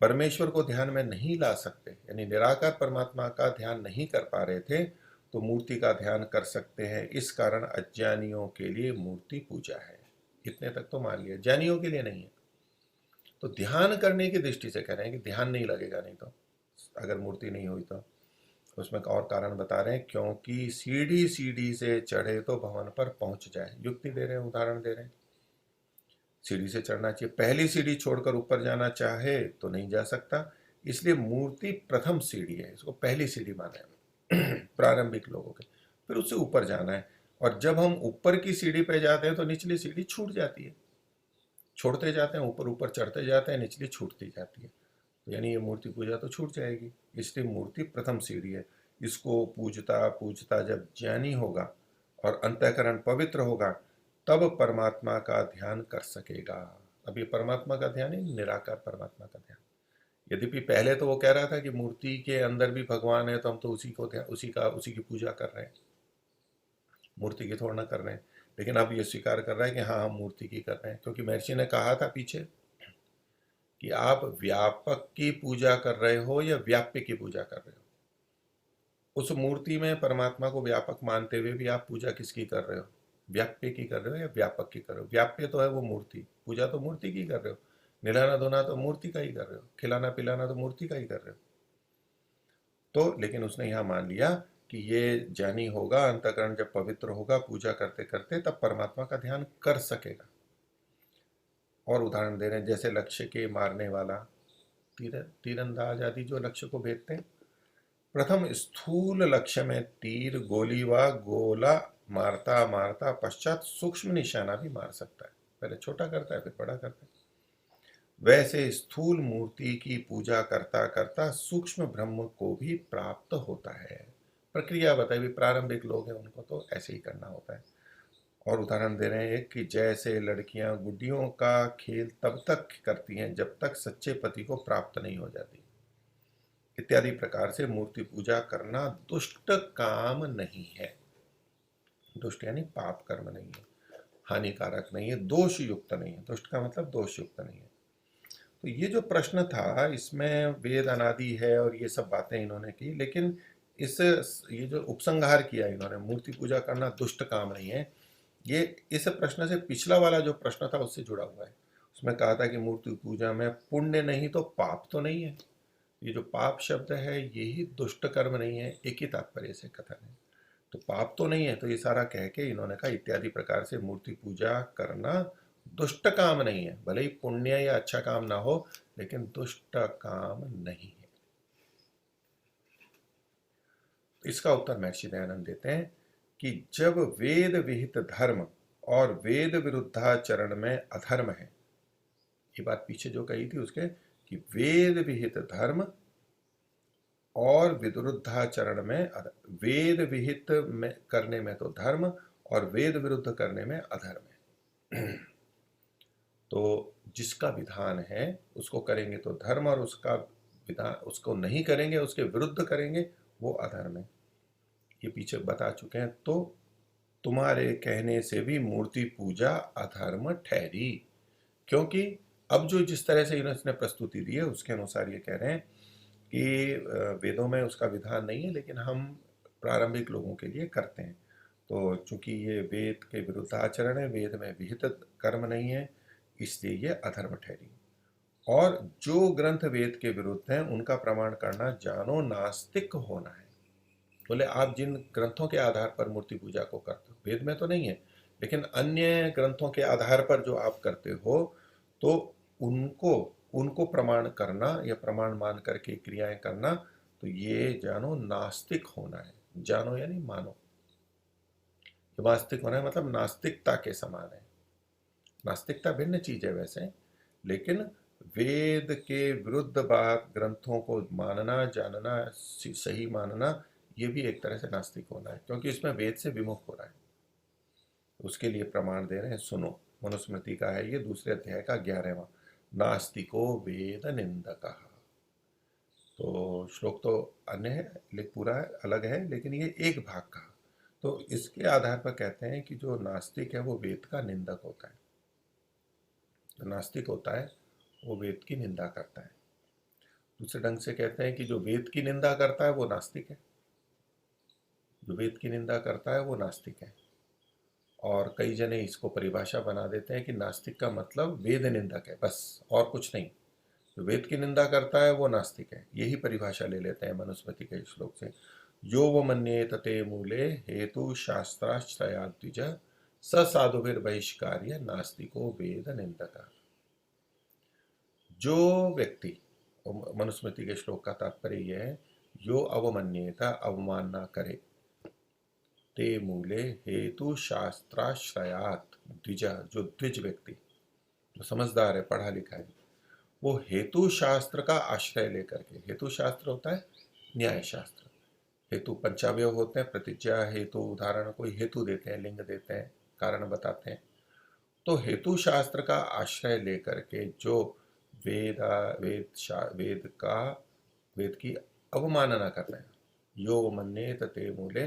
परमेश्वर को ध्यान में नहीं ला सकते, यानी निराकार परमात्मा का ध्यान नहीं कर पा रहे थे, तो मूर्ति का ध्यान कर सकते हैं। इस कारण अज्ञानियों के लिए मूर्ति पूजा है। इतने तक तो मान लिया, ज्ञानियों के लिए नहीं है। तो ध्यान करने की दृष्टि से कह रहे हैं कि ध्यान नहीं लगेगा, नहीं तो अगर मूर्ति नहीं हुई तो। उसमें और कारण बता रहे हैं, क्योंकि सीढ़ी सीढ़ी से चढ़े तो भवन पर पहुंच जाए। युक्ति दे रहे हैं, उदाहरण दे रहे हैं। सीढ़ी से चढ़ना चाहिए, पहली सीढ़ी छोड़कर ऊपर जाना चाहे तो नहीं जा सकता, इसलिए मूर्ति प्रथम सीढ़ी है, इसको पहली सीढ़ी माना है प्रारंभिक लोगों के। फिर उससे ऊपर जाना है, और जब हम ऊपर की सीढ़ी पे जाते हैं तो निचली सीढ़ी छूट जाती है, छोड़ते जाते हैं, ऊपर ऊपर चढ़ते जाते हैं, निचली छूटती जाती है। तो यानी ये मूर्ति पूजा तो छूट जाएगी। इसलिए मूर्ति प्रथम सीढ़ी है। इसको पूजता पूजता जब ज्ञानी होगा और अंतःकरण पवित्र होगा, तब परमात्मा का ध्यान कर सकेगा। अब ये परमात्मा का ध्यान है, निराकार परमात्मा का ध्यान। यद्यपि पहले तो वो कह रहा था कि मूर्ति के अंदर भी भगवान है, तो हम तो उसी की पूजा कर रहे हैं, मूर्ति की थोड़ा ना कर रहे हैं। लेकिन अब ये स्वीकार कर रहा है कि हाँ, हम मूर्ति की कर रहे हैं, क्योंकि महर्षि ने कहा था पीछे कि आप व्यापक की पूजा कर रहे हो या व्याप्य की पूजा कर रहे हो। उस मूर्ति में परमात्मा को व्यापक मानते हुए भी आप पूजा किसकी कर रहे हो? व्याप्य की कर रहे हो या व्यापक की कर रहे हो? व्याप्य तो है वो मूर्ति, पूजा तो मूर्ति की कर रहे हो। निलाना धोना तो मूर्ति का ही कर रहे हो, खिलाना पिलाना तो मूर्ति का ही कर रहे हो। तो लेकिन उसने यहाँ मान लिया कि ये ज्ञानी होगा, अंतःकरण जब पवित्र होगा पूजा करते करते, तब परमात्मा का ध्यान कर सकेगा। और उदाहरण दे रहे हैं, जैसे लक्ष्य के मारने वाला तीरंदाज आदि जो लक्ष्य को भेदते हैं, प्रथम स्थूल लक्ष्य में तीर गोली व गोला मारता मारता पश्चात सूक्ष्म निशाना भी मार सकता है। पहले छोटा करता है फिर बड़ा करता है। वैसे स्थूल मूर्ति की पूजा करता करता सूक्ष्म ब्रह्म को भी प्राप्त होता है। प्रक्रिया बताई, प्रारंभिक लोग हैं उनको तो ऐसे ही करना होता है। और उदाहरण दे रहे हैं कि जैसे लड़कियां गुड्डियों का खेल तब तक करती हैं जब तक सच्चे पति को प्राप्त नहीं हो जाती, इत्यादि प्रकार से मूर्ति पूजा करना दुष्ट काम नहीं है। दुष्ट यानी पाप कर्म नहीं है, हानिकारक नहीं है, दोष युक्त नहीं है। दुष्ट का मतलब दोष युक्त नहीं है। तो ये जो प्रश्न था, इसमें वेद अनादि है और ये सब बातें इन्होंने की, लेकिन इस ये जो उपसंहार किया इन्होंने, मूर्ति पूजा करना दुष्ट काम नहीं है, ये इस प्रश्न से पिछला वाला जो प्रश्न था उससे जुड़ा हुआ है। उसमें कहा था कि मूर्ति पूजा में पुण्य नहीं तो पाप तो नहीं है। ये जो पाप शब्द है यही दुष्ट कर्म नहीं है, एक ही तात्पर्य से कथन है। तो पाप तो नहीं है, तो ये सारा कह के इन्होंने कहा इत्यादि प्रकार से मूर्ति पूजा करना दुष्ट काम नहीं है। भले ही पुण्य या अच्छा काम ना हो, लेकिन दुष्ट काम नहीं है। इसका उत्तर महर्षि दयानंद देते हैं कि जब वेद विहित धर्म और वेद विरुद्धाचरण में अधर्म है, ये बात पीछे जो कही थी उसके, कि वेद विहित धर्म और विरुद्धाचरण में वेद विहित में करने में तो धर्म और वेद विरुद्ध करने में अधर्म है। तो जिसका विधान है उसको करेंगे तो धर्म, और उसका विधान उसको नहीं करेंगे, उसके विरुद्ध करेंगे, वो अधर्म है। ये पीछे बता चुके हैं। तो तुम्हारे कहने से भी मूर्ति पूजा अधर्म ठहरी, क्योंकि अब जो जिस तरह से इन्होंने प्रस्तुति दी है उसके अनुसार ये कह रहे हैं कि वेदों में उसका विधान नहीं है, लेकिन हम प्रारंभिक लोगों के लिए करते हैं। तो चूंकि ये वेद के विरुद्ध आचरण है, वेद में विहित कर्म नहीं है, इसलिए ये अधर्म ठहरी। और जो ग्रंथ वेद के विरुद्ध हैं उनका प्रमाण करना जानो नास्तिक होना है। बोले आप जिन ग्रंथों के आधार पर मूर्ति पूजा को करते हो, वेद में तो नहीं है, लेकिन अन्य ग्रंथों के आधार पर जो आप करते हो, तो उनको उनको प्रमाण करना या प्रमाण मान करके क्रियाएं करना, तो ये जानो नास्तिक होना है। जानो यानी मानो। नास्तिक होना है मतलब नास्तिकता के समान है। नास्तिकता भिन्न चीज है वैसे, लेकिन वेद के विरुद्ध बात ग्रंथों को मानना, जानना, सही मानना, ये भी एक तरह से नास्तिक होना है, क्योंकि इसमें वेद से विमुख हो रहा है। उसके लिए प्रमाण दे रहे हैं, सुनो। मनुस्मृति का है ये, दूसरे अध्याय का 11वां। नास्तिको वेद निंदक। तो श्लोक तो अन्य है, पूरा है, अलग है, लेकिन ये एक भाग का। तो इसके आधार पर कहते हैं कि जो नास्तिक है वो वेद का निंदक होता है। जो नास्तिक होता है वो वेद की निंदा करता है। दूसरे ढंग से कहते हैं कि जो वेद की निंदा करता है वो नास्तिक है। जो वेद की निंदा करता है वो नास्तिक है। और कई जने इसको परिभाषा बना देते हैं कि नास्तिक का मतलब वेद निंदक है, बस और कुछ नहीं। जो वेद की निंदा करता है वो नास्तिक है, यही परिभाषा ले लेते हैं मनुस्मृति के श्लोक से। यो वो मन्येत ते मूले हेतु शास्त्राश्रयाद्विज स साधुभिर्बहिष्कार्य नास्तिको वेद निंदक। जो व्यक्ति, मनुस्मृति के श्लोक का तात्पर्य यह है, यो अवमन्येता, अवमान ना करे, ते मूले हेतु शास्त्राश्रयात द्विज, जो द्विज व्यक्ति, जो समझदार है, पढ़ा लिखा है, वो हेतु शास्त्र का आश्रय लेकर के, हेतु शास्त्र होता है न्याय शास्त्र, हेतु पंचावय होते हैं, प्रतिज्ञा हेतु, उदाहरण कोई हेतु देते हैं, लिंग देते हैं, कारण बताते हैं। तो हेतु शास्त्र का आश्रय लेकर के जो वेद की अवमानना कर रहे हैं, यो मन्येत ते मूले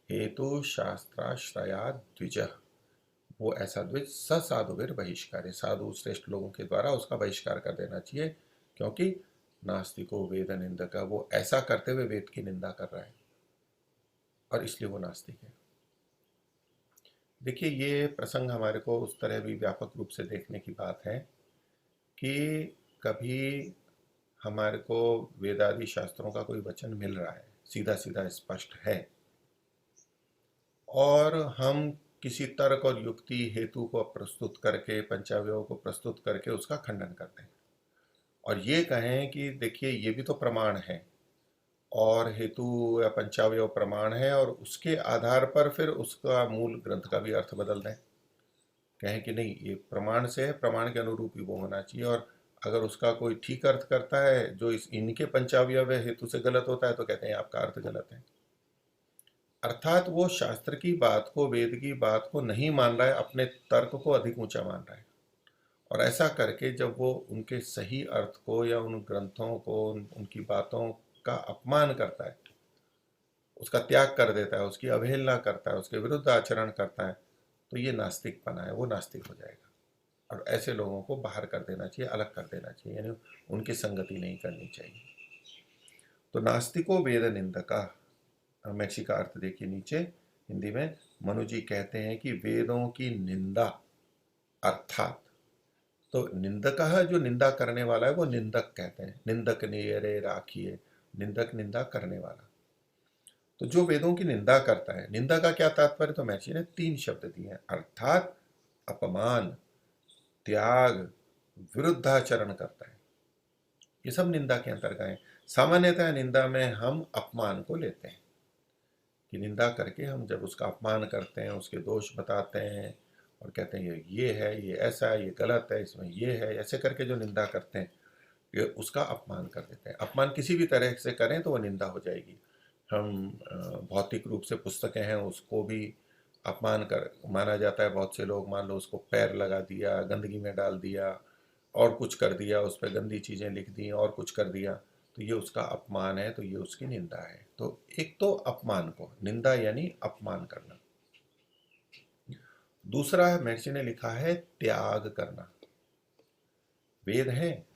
हेतु शास्त्राश्रया द्विज, वो ऐसा द्विज स साधुवीर बहिष्कार, साधु श्रेष्ठ लोगों के द्वारा उसका बहिष्कार कर देना चाहिए, क्योंकि नास्तिको वेद निंदक, वो ऐसा करते हुए वेद की निंदा कर रहा है और इसलिए वो नास्तिक है। देखिए, ये प्रसंग हमारे को उस तरह भी व्यापक रूप से देखने की बात है कि कभी हमारे को वेदादि शास्त्रों का कोई वचन मिल रहा है, सीधा सीधा स्पष्ट है, और हम किसी तर्क और युक्ति हेतु को प्रस्तुत करके, पंचावयों को प्रस्तुत करके उसका खंडन करते हैं और ये कहें कि देखिए ये भी तो प्रमाण है, और हेतु या पंचावय प्रमाण है, और उसके आधार पर फिर उसका मूल ग्रंथ का भी अर्थ बदल दें, कहें कि नहीं ये प्रमाण से है, प्रमाण के अनुरूप ही वो होना चाहिए, और अगर उसका कोई ठीक अर्थ करता है जो इनके पंचावय हेतु से गलत होता है तो कहते हैं आपका अर्थ गलत है। अर्थात वो शास्त्र की बात को, वेद की बात को नहीं मान रहा है, अपने तर्क को अधिक ऊंचा मान रहा है, और ऐसा करके जब वो उनके सही अर्थ को या उन ग्रंथों को, उनकी बातों का अपमान करता है, उसका त्याग कर देता है, उसकी अवहेलना करता है, उसके विरुद्ध आचरण करता है, तो ये नास्तिकपना है, वो नास्तिक हो जाएगा, और ऐसे लोगों को बाहर कर देना चाहिए, अलग कर देना चाहिए, यानी उनकी संगति नहीं करनी चाहिए। तो नास्तिको वेद निंदका, मैक्सी का अर्थ देखिए नीचे हिंदी में, मनु जी कहते हैं कि वेदों की निंदा, अर्थात तो निंदक, जो निंदा करने वाला है वो निंदक कहते हैं, निंदक नियरे राखिए, निंदक निंदा करने वाला। तो जो वेदों की निंदा करता है, निंदा का क्या तात्पर्य, तो महर्षि ने 3 शब्द दिए हैं, अर्थात अपमान, त्याग, विरुद्धाचरण करता है, ये सब निंदा के अंतर्गत है। सामान्यतः निंदा में हम अपमान को लेते हैं, कि निंदा करके हम जब उसका अपमान करते हैं, उसके दोष बताते हैं और कहते हैं ये है, ये ऐसा है, ये गलत है, इसमें ये है, ऐसे करके जो निंदा करते हैं ये उसका अपमान कर देते हैं। अपमान किसी भी तरह से करें तो वो निंदा हो जाएगी। हम भौतिक रूप से पुस्तकें हैं उसको भी अपमान कर माना जाता है, बहुत से लोग मान लो उसको पैर लगा दिया, गंदगी में डाल दिया, और कुछ कर दिया, उस पर गंदी चीज़ें लिख दी और कुछ कर दिया, तो ये उसका अपमान है, तो ये उसकी निंदा है। तो एक तो अपमान को निंदा यानी अपमान करना, दूसरा है महर्षि ने लिखा है त्याग करना, वेद है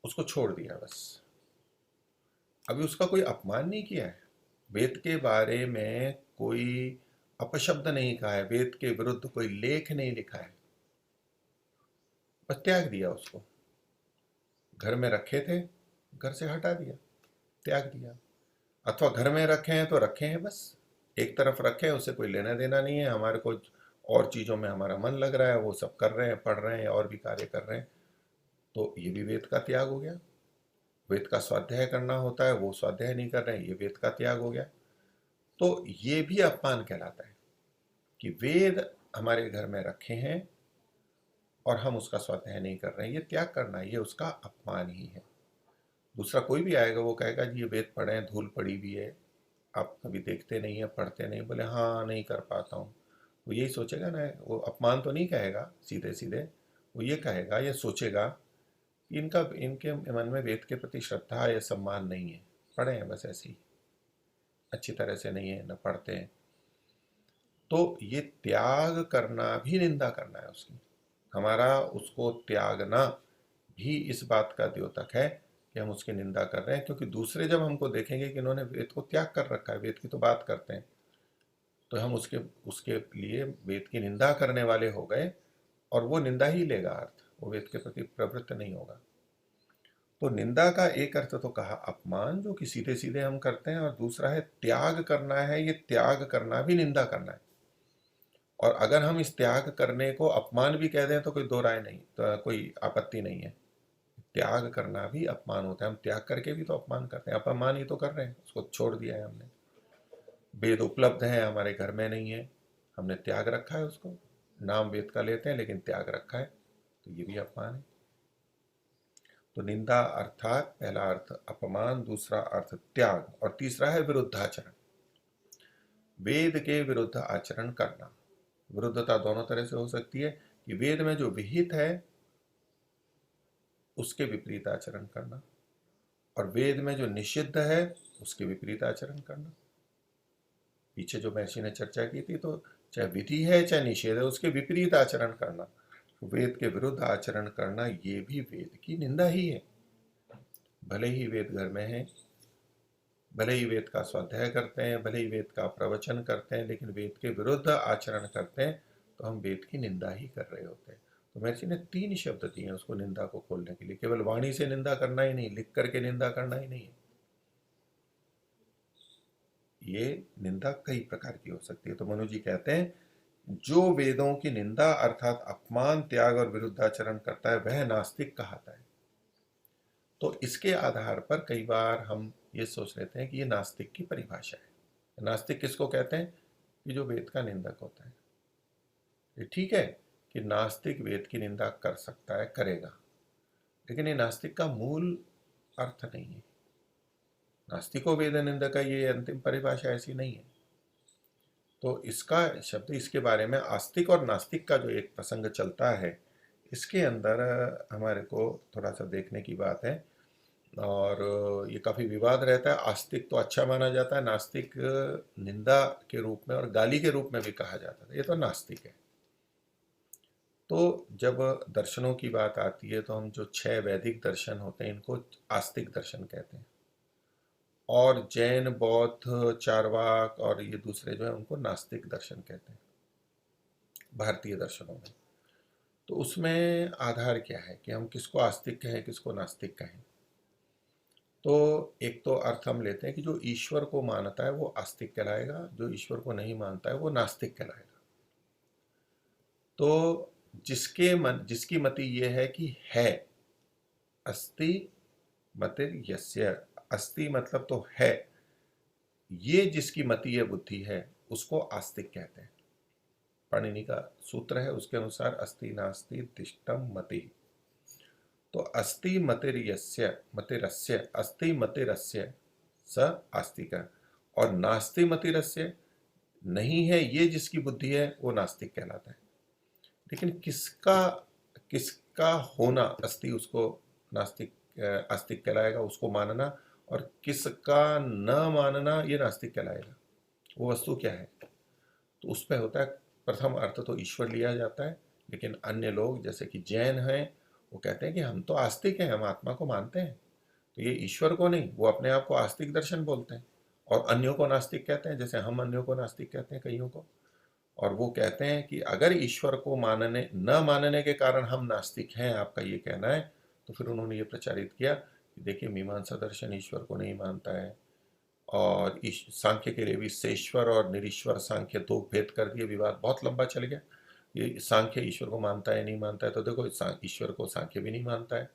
उसको छोड़ दिया बस, अभी उसका कोई अपमान नहीं किया है, वेद के बारे में कोई अपशब्द नहीं कहा है, वेद के विरुद्ध कोई लेख नहीं लिखा है, बस त्याग दिया उसको। घर में रखे थे, घर से हटा दिया, त्याग दिया, अथवा घर में रखे हैं तो रखे हैं, बस एक तरफ रखे हैं, उससे कोई लेना देना नहीं है, हमारे को और चीज़ों में हमारा मन लग रहा है, वो सब कर रहे हैं, पढ़ रहे हैं और भी कार्य कर रहे हैं, तो ये भी वेद का त्याग हो गया। वेद का स्वाध्याय करना होता है, वो स्वाध्याय नहीं कर रहे हैं, ये वेद का त्याग हो गया। तो ये भी अपमान कहलाता है कि वेद हमारे घर में रखे हैं और हम उसका स्वाध्याय नहीं कर रहे हैं, ये त्याग करना है, ये उसका अपमान ही है। दूसरा कोई भी आएगा वो कहेगा जी ये वेद पढ़े हैं, धूल पड़ी भी है, आप कभी देखते नहीं है, पढ़ते नहीं, बोले हाँ नहीं कर पाता हूँ, वो यही सोचेगा ना, वो अपमान तो नहीं कहेगा सीधे सीधे, वो ये कहेगा, ये सोचेगा कि इनका, इनके मन में वेद के प्रति श्रद्धा या सम्मान नहीं है, पढ़े हैं बस ऐसे ही, अच्छी तरह से नहीं है, न पढ़ते हैं। तो ये त्याग करना भी निंदा करना है उसकी, हमारा उसको त्यागना भी इस बात का द्योतक है कि हम उसकी निंदा कर रहे हैं, क्योंकि दूसरे जब हमको देखेंगे कि इन्होंने वेद को त्याग कर रखा है, वेद की तो बात करते हैं, तो हम उसके उसके लिए वेद की निंदा करने वाले हो गए, और वो निंदा ही लेगा अर्थ, वो वेद के प्रति प्रवृत्त नहीं होगा। तो निंदा का एक अर्थ तो कहा अपमान, जो कि सीधे सीधे हम करते हैं, और दूसरा है त्याग करना है, ये त्याग करना भी निंदा करना है। और अगर हम इस त्याग करने को अपमान भी कह दें तो कोई दो राय नहीं, तो कोई आपत्ति नहीं है। त्याग करना भी अपमान होता है, हम त्याग करके भी तो अपमान करते हैं, अपमान ही तो कर रहे हैं, उसको छोड़ दिया है हमने। वेद उपलब्ध है, हमारे घर में नहीं है, हमने त्याग रखा है उसको, नाम वेद का लेते हैं लेकिन त्याग रखा है, तो ये भी अपमान है। तो निंदा अर्थात पहला अर्थ अपमान, दूसरा अर्थ त्याग, और तीसरा है विरुद्धाचरण। वेद के विरुद्ध आचरण करना। विरुद्धता दोनों तरह से हो सकती है कि वेद में जो विहित है उसके विपरीत आचरण करना, और वेद में जो निषिद्ध है उसके विपरीत आचरण करना। पीछे जो महर्षि ने चर्चा की थी, तो चाहे विधि है चाहे निषेध है, उसके विपरीत आचरण करना, तो वेद के विरुद्ध आचरण करना, ये भी वेद की निंदा ही है। भले ही वेद घर में है, भले ही वेद का स्वाध्याय करते हैं, भले ही वेद का प्रवचन करते हैं, लेकिन वेद के विरुद्ध आचरण करते हैं तो हम वेद की निंदा ही कर रहे होते हैं। तो महर्षि ने 3 शब्द दिए हैं उसको निंदा को खोलने के लिए। केवल वाणी से निंदा करना ही नहीं, लिख करके निंदा करना ही नहीं है। ये निंदा कई प्रकार की हो सकती है। तो मनु जी कहते हैं, जो वेदों की निंदा अर्थात अपमान, त्याग और विरुद्धाचरण करता है वह नास्तिक कहलाता है। तो इसके आधार पर कई बार हम ये सोच लेते हैं कि ये नास्तिक की परिभाषा है। नास्तिक किसको कहते हैं? कि जो वेद का निंदक होता है। ये ठीक है कि नास्तिक वेद की निंदा कर सकता है, करेगा, लेकिन ये नास्तिक का मूल अर्थ नहीं है। नास्तिको वेद निंदा का ये अंतिम परिभाषा ऐसी नहीं है। तो इसका शब्द, इसके बारे में आस्तिक और नास्तिक का जो एक प्रसंग चलता है, इसके अंदर हमारे को थोड़ा सा देखने की बात है, और ये काफ़ी विवाद रहता है। आस्तिक तो अच्छा माना जाता है, नास्तिक निंदा के रूप में और गाली के रूप में भी कहा जाता है, ये तो नास्तिक है। तो जब दर्शनों की बात आती है तो हम जो 6 वैदिक दर्शन होते हैं इनको आस्तिक दर्शन कहते हैं, और जैन, बौद्ध, चारवाक और ये दूसरे जो है उनको नास्तिक दर्शन कहते हैं भारतीय दर्शनों में। तो उसमें आधार क्या है कि हम किसको आस्तिक कहें, किसको नास्तिक कहें? तो एक तो अर्थ हम लेते हैं कि जो ईश्वर को मानता है वो आस्तिक कहलाएगा, जो ईश्वर को नहीं मानता है वो नास्तिक कहलाएगा। तो जिसकी मति ये है कि है, अस्ति मतिर यस्य, अस्ति मतलब तो है, ये जिसकी मति है, बुद्धि है, उसको आस्तिक कहते हैं। पाणिनि का सूत्र है, उसके अनुसार अस्ति नास्ति तिष्ठम मति। तो अस्ति मतिर्यस्य, मतिरस्य, अस्ति मतिरस्य स आस्तिक, और नास्ति मतिरस्य, नहीं है ये जिसकी बुद्धि है वो नास्तिक कहलाता है। लेकिन किसका किसका होना अस्ति उसको नास्तिक आस्तिक कहलाएगा, उसको मानना, और किसका न मानना ये नास्तिक कहलाएगा। वो वस्तु क्या है? तो उस पर होता है, प्रथम अर्थ तो ईश्वर लिया जाता है, लेकिन अन्य लोग जैसे कि जैन हैं वो कहते हैं कि हम तो आस्तिक हैं, हम आत्मा को मानते हैं, तो ये ईश्वर को नहीं, वो अपने आप को आस्तिक दर्शन बोलते हैं, और अन्यों को नास्तिक कहते हैं, जैसे हम अन्यों को नास्तिक कहते हैं कईयों को। और वो कहते हैं कि अगर ईश्वर को मानने न मानने के कारण हम नास्तिक हैं, आपका ये कहना है, तो फिर उन्होंने ये प्रचारित किया कि देखिए मीमांसा दर्शन ईश्वर को नहीं मानता है, और सांख्य के लिए भी सेश्वर और निरीश्वर सांख्य 2 भेद कर दिए, विवाद बहुत लंबा चल गया। ये सांख्य ईश्वर को मानता है नहीं मानता है, तो देखो ईश्वर को सांख्य भी नहीं मानता है,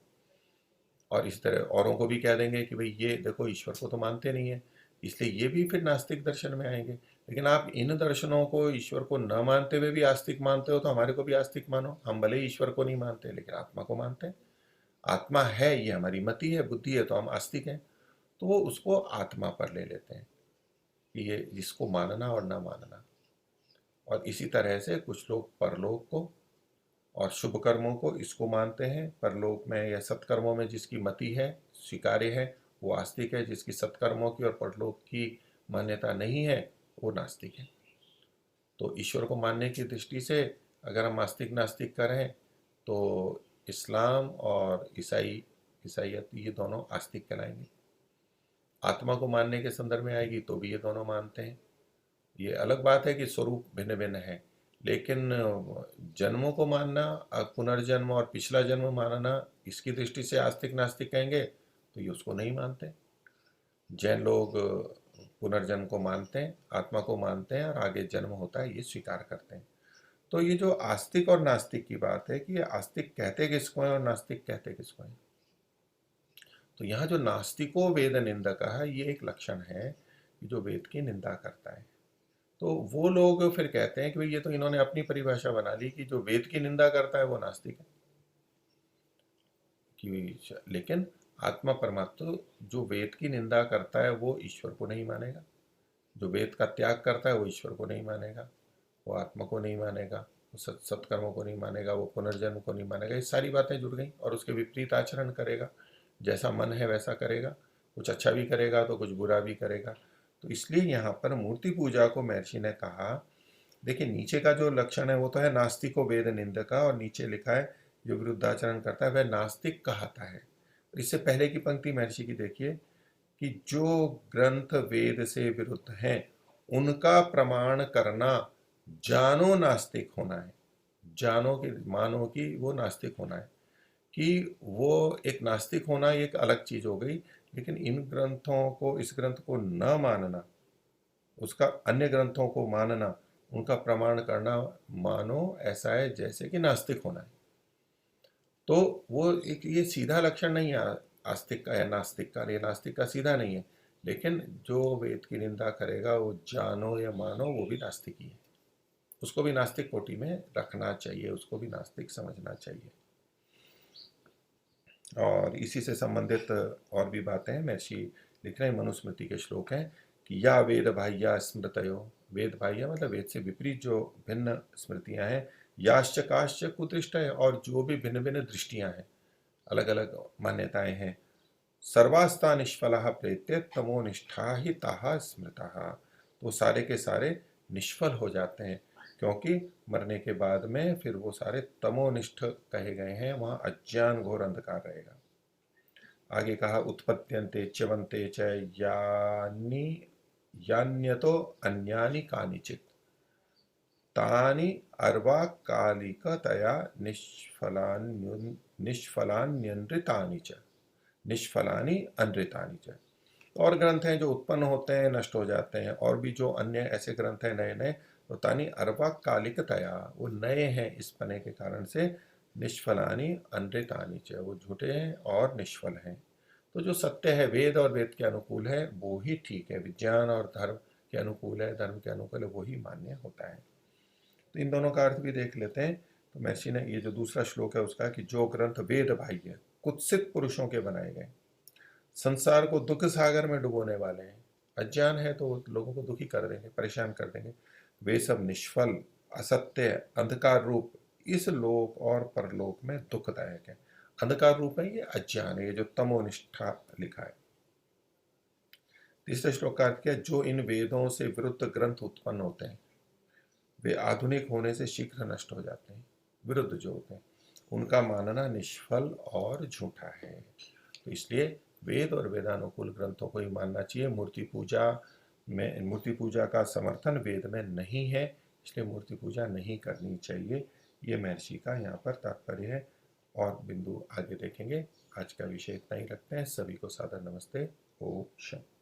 और इस तरह औरों को भी कह देंगे कि भाई ये देखो ईश्वर को तो मानते नहीं है, इसलिए ये भी फिर नास्तिक दर्शन में आएंगे। लेकिन आप इन दर्शनों को, ईश्वर को न मानते हुए भी आस्तिक मानते हो, तो हमारे को भी आस्तिक मानो। हम भले ईश्वर को नहीं मानते लेकिन आत्मा को मानते हैं, आत्मा है, ये हमारी मति है, बुद्धि है, तो हम आस्तिक हैं। तो वो उसको आत्मा पर ले लेते हैं कि ये जिसको मानना और ना मानना। और इसी तरह से कुछ लोग परलोक को और शुभ कर्मों को इसको मानते हैं, परलोक में या सत्कर्मों में जिसकी मति है, स्वीकार्य है, वो आस्तिक है। जिसकी सत्कर्मों की और परलोक की मान्यता नहीं है वो नास्तिक है। तो ईश्वर को मानने की दृष्टि से अगर हम आस्तिक नास्तिक करें तो इस्लाम और ईसाइयत ये दोनों आस्तिक कहलाएंगे। आत्मा को मानने के संदर्भ में आएगी तो भी ये दोनों मानते हैं। ये अलग बात है कि स्वरूप भिन्न भिन्न है, लेकिन जन्मों को मानना, पुनर्जन्म और पिछला जन्म मानना, इसकी दृष्टि से आस्तिक नास्तिक कहेंगे तो ये उसको नहीं मानते। जैन लोग पुनर्जन्म को मानते हैं, आत्मा को मानते हैं, और आगे जन्म होता है ये स्वीकार करते हैं। तो ये जो आस्तिक और नास्तिक की बात है कि ये आस्तिक कहते किसको है और नास्तिक कहते किसको है। तो यहाँ जो नास्तिको वेद निंदक है, ये एक लक्षण है कि जो वेद की निंदा करता है। तो वो लोग फिर कहते हैं कि भाई ये तो इन्होंने अपनी परिभाषा बना ली कि जो वेद की निंदा करता है वो नास्तिक है। कि लेकिन आत्मा परमात्मा जो वेद की निंदा करता है वो ईश्वर को नहीं मानेगा, जो वेद का त्याग करता है वो ईश्वर को नहीं मानेगा, वो आत्मा को नहीं मानेगा, वो सत्कर्मों को नहीं मानेगा, वो पुनर्जन्म को नहीं मानेगा। ये सारी बातें जुड़ गई। और उसके विपरीत आचरण करेगा, जैसा मन है वैसा करेगा, कुछ अच्छा भी करेगा तो कुछ बुरा भी करेगा। तो इसलिए यहाँ पर मूर्ति पूजा को महर्षि ने कहा। देखिए नीचे का जो लक्षण है वो तो है नास्तिको वेद निंदका, और नीचे लिखा है जो विरुद्धाचरण करता है वह नास्तिक कहता है। इससे पहले की पंक्ति महर्षि की देखिए कि जो ग्रंथ वेद से विरुद्ध हैं उनका प्रमाण करना जानो नास्तिक होना है। जानो कि मानो कि वो नास्तिक होना है, कि वो एक नास्तिक होना एक अलग चीज हो गई। लेकिन इन ग्रंथों को, इस ग्रंथ को न मानना, उसका अन्य ग्रंथों को मानना, उनका प्रमाण करना, मानो ऐसा है जैसे कि नास्तिक होना है। तो वो एक ये सीधा लक्षण नहीं है आस्तिक का या नास्तिक का, ये नास्तिक का सीधा नहीं है। लेकिन जो वेद की निंदा करेगा वो जानो या मानो वो भी नास्तिक ही है, उसको भी नास्तिक कोटि में रखना चाहिए, उसको भी नास्तिक समझना चाहिए। और इसी से संबंधित और भी बातें हैं। महर्षि लिख रहे हैं, मनुस्मृति के श्लोक हैं कि या वेद बाह्या स्मृतयो, वेद बाह्य मतलब वेद से विपरीत जो भिन्न स्मृतियां हैं, याश्च काश्च कुदृष्ट है, और जो भी भिन्न भिन्न दृष्टियां हैं, अलग अलग मान्यताएं हैं, सर्वास्ता निष्फला प्रेत्य तमोनिष्ठा ही ताहा स्मृता, तो सारे के सारे निष्फल हो जाते हैं, क्योंकि मरने के बाद में फिर वो सारे तमोनिष्ठ कहे गए हैं, वहां अज्ञान घोर अंधकार रहेगा। आगे कहा उत्पत्त्यन्ते च्यवन्ते च यानि यान्यतो अन्यानि कानिचित् तानि अर्वाकालिकतया निष्फलान्यनृतानि च निष्फलानि अनृतानि च। और ग्रंथ हैं जो उत्पन्न होते हैं नष्ट हो जाते हैं, और भी जो अन्य ऐसे ग्रंथ हैं नए नए, तो तानी अर्वाकालिकतया, वो नए हैं इस पने के कारण से, निष्फलानि अनृतानि च, वो झूठे हैं और निष्फल हैं। तो जो सत्य है वेद और वेद के अनुकूल है वो ही ठीक है, विज्ञान और धर्म के अनुकूल है, धर्म के अनुकूल है, वो ही मान्य होता है। तो इन दोनों का अर्थ भी देख लेते हैं। तो महर्षि ने ये जो दूसरा श्लोक है उसका कि जो ग्रंथ वेद बाह्य कुत्सित पुरुषों के बनाए गए, संसार को दुख सागर में डुबोने वाले हैं, अज्ञान है तो लोगों को दुखी कर देंगे, परेशान कर देंगे, वे सब निष्फल, असत्य, अंधकार रूप, इस लोक और परलोक में दुखदायक है। अंधकार रूप है ये अज्ञान है, ये जो तमोनिष्ठा लिखा है। तीसरे श्लोक का अर्थ क्या, जो इन वेदों से विरुद्ध ग्रंथ उत्पन्न होते हैं वे आधुनिक होने से शीघ्र नष्ट हो जाते हैं, विरुद्ध जो होते हैं उनका मानना निष्फल और झूठा है। तो इसलिए वेद और वेदानुकूल ग्रंथों को ही मानना चाहिए। मूर्ति पूजा का समर्थन वेद में नहीं है, इसलिए मूर्ति पूजा नहीं करनी चाहिए। ये महर्षि का यहाँ पर तात्पर्य है, और बिंदु आगे देखेंगे। आज का विषय इतना ही रखते हैं। सभी को सादर नमस्ते। ओम शांति।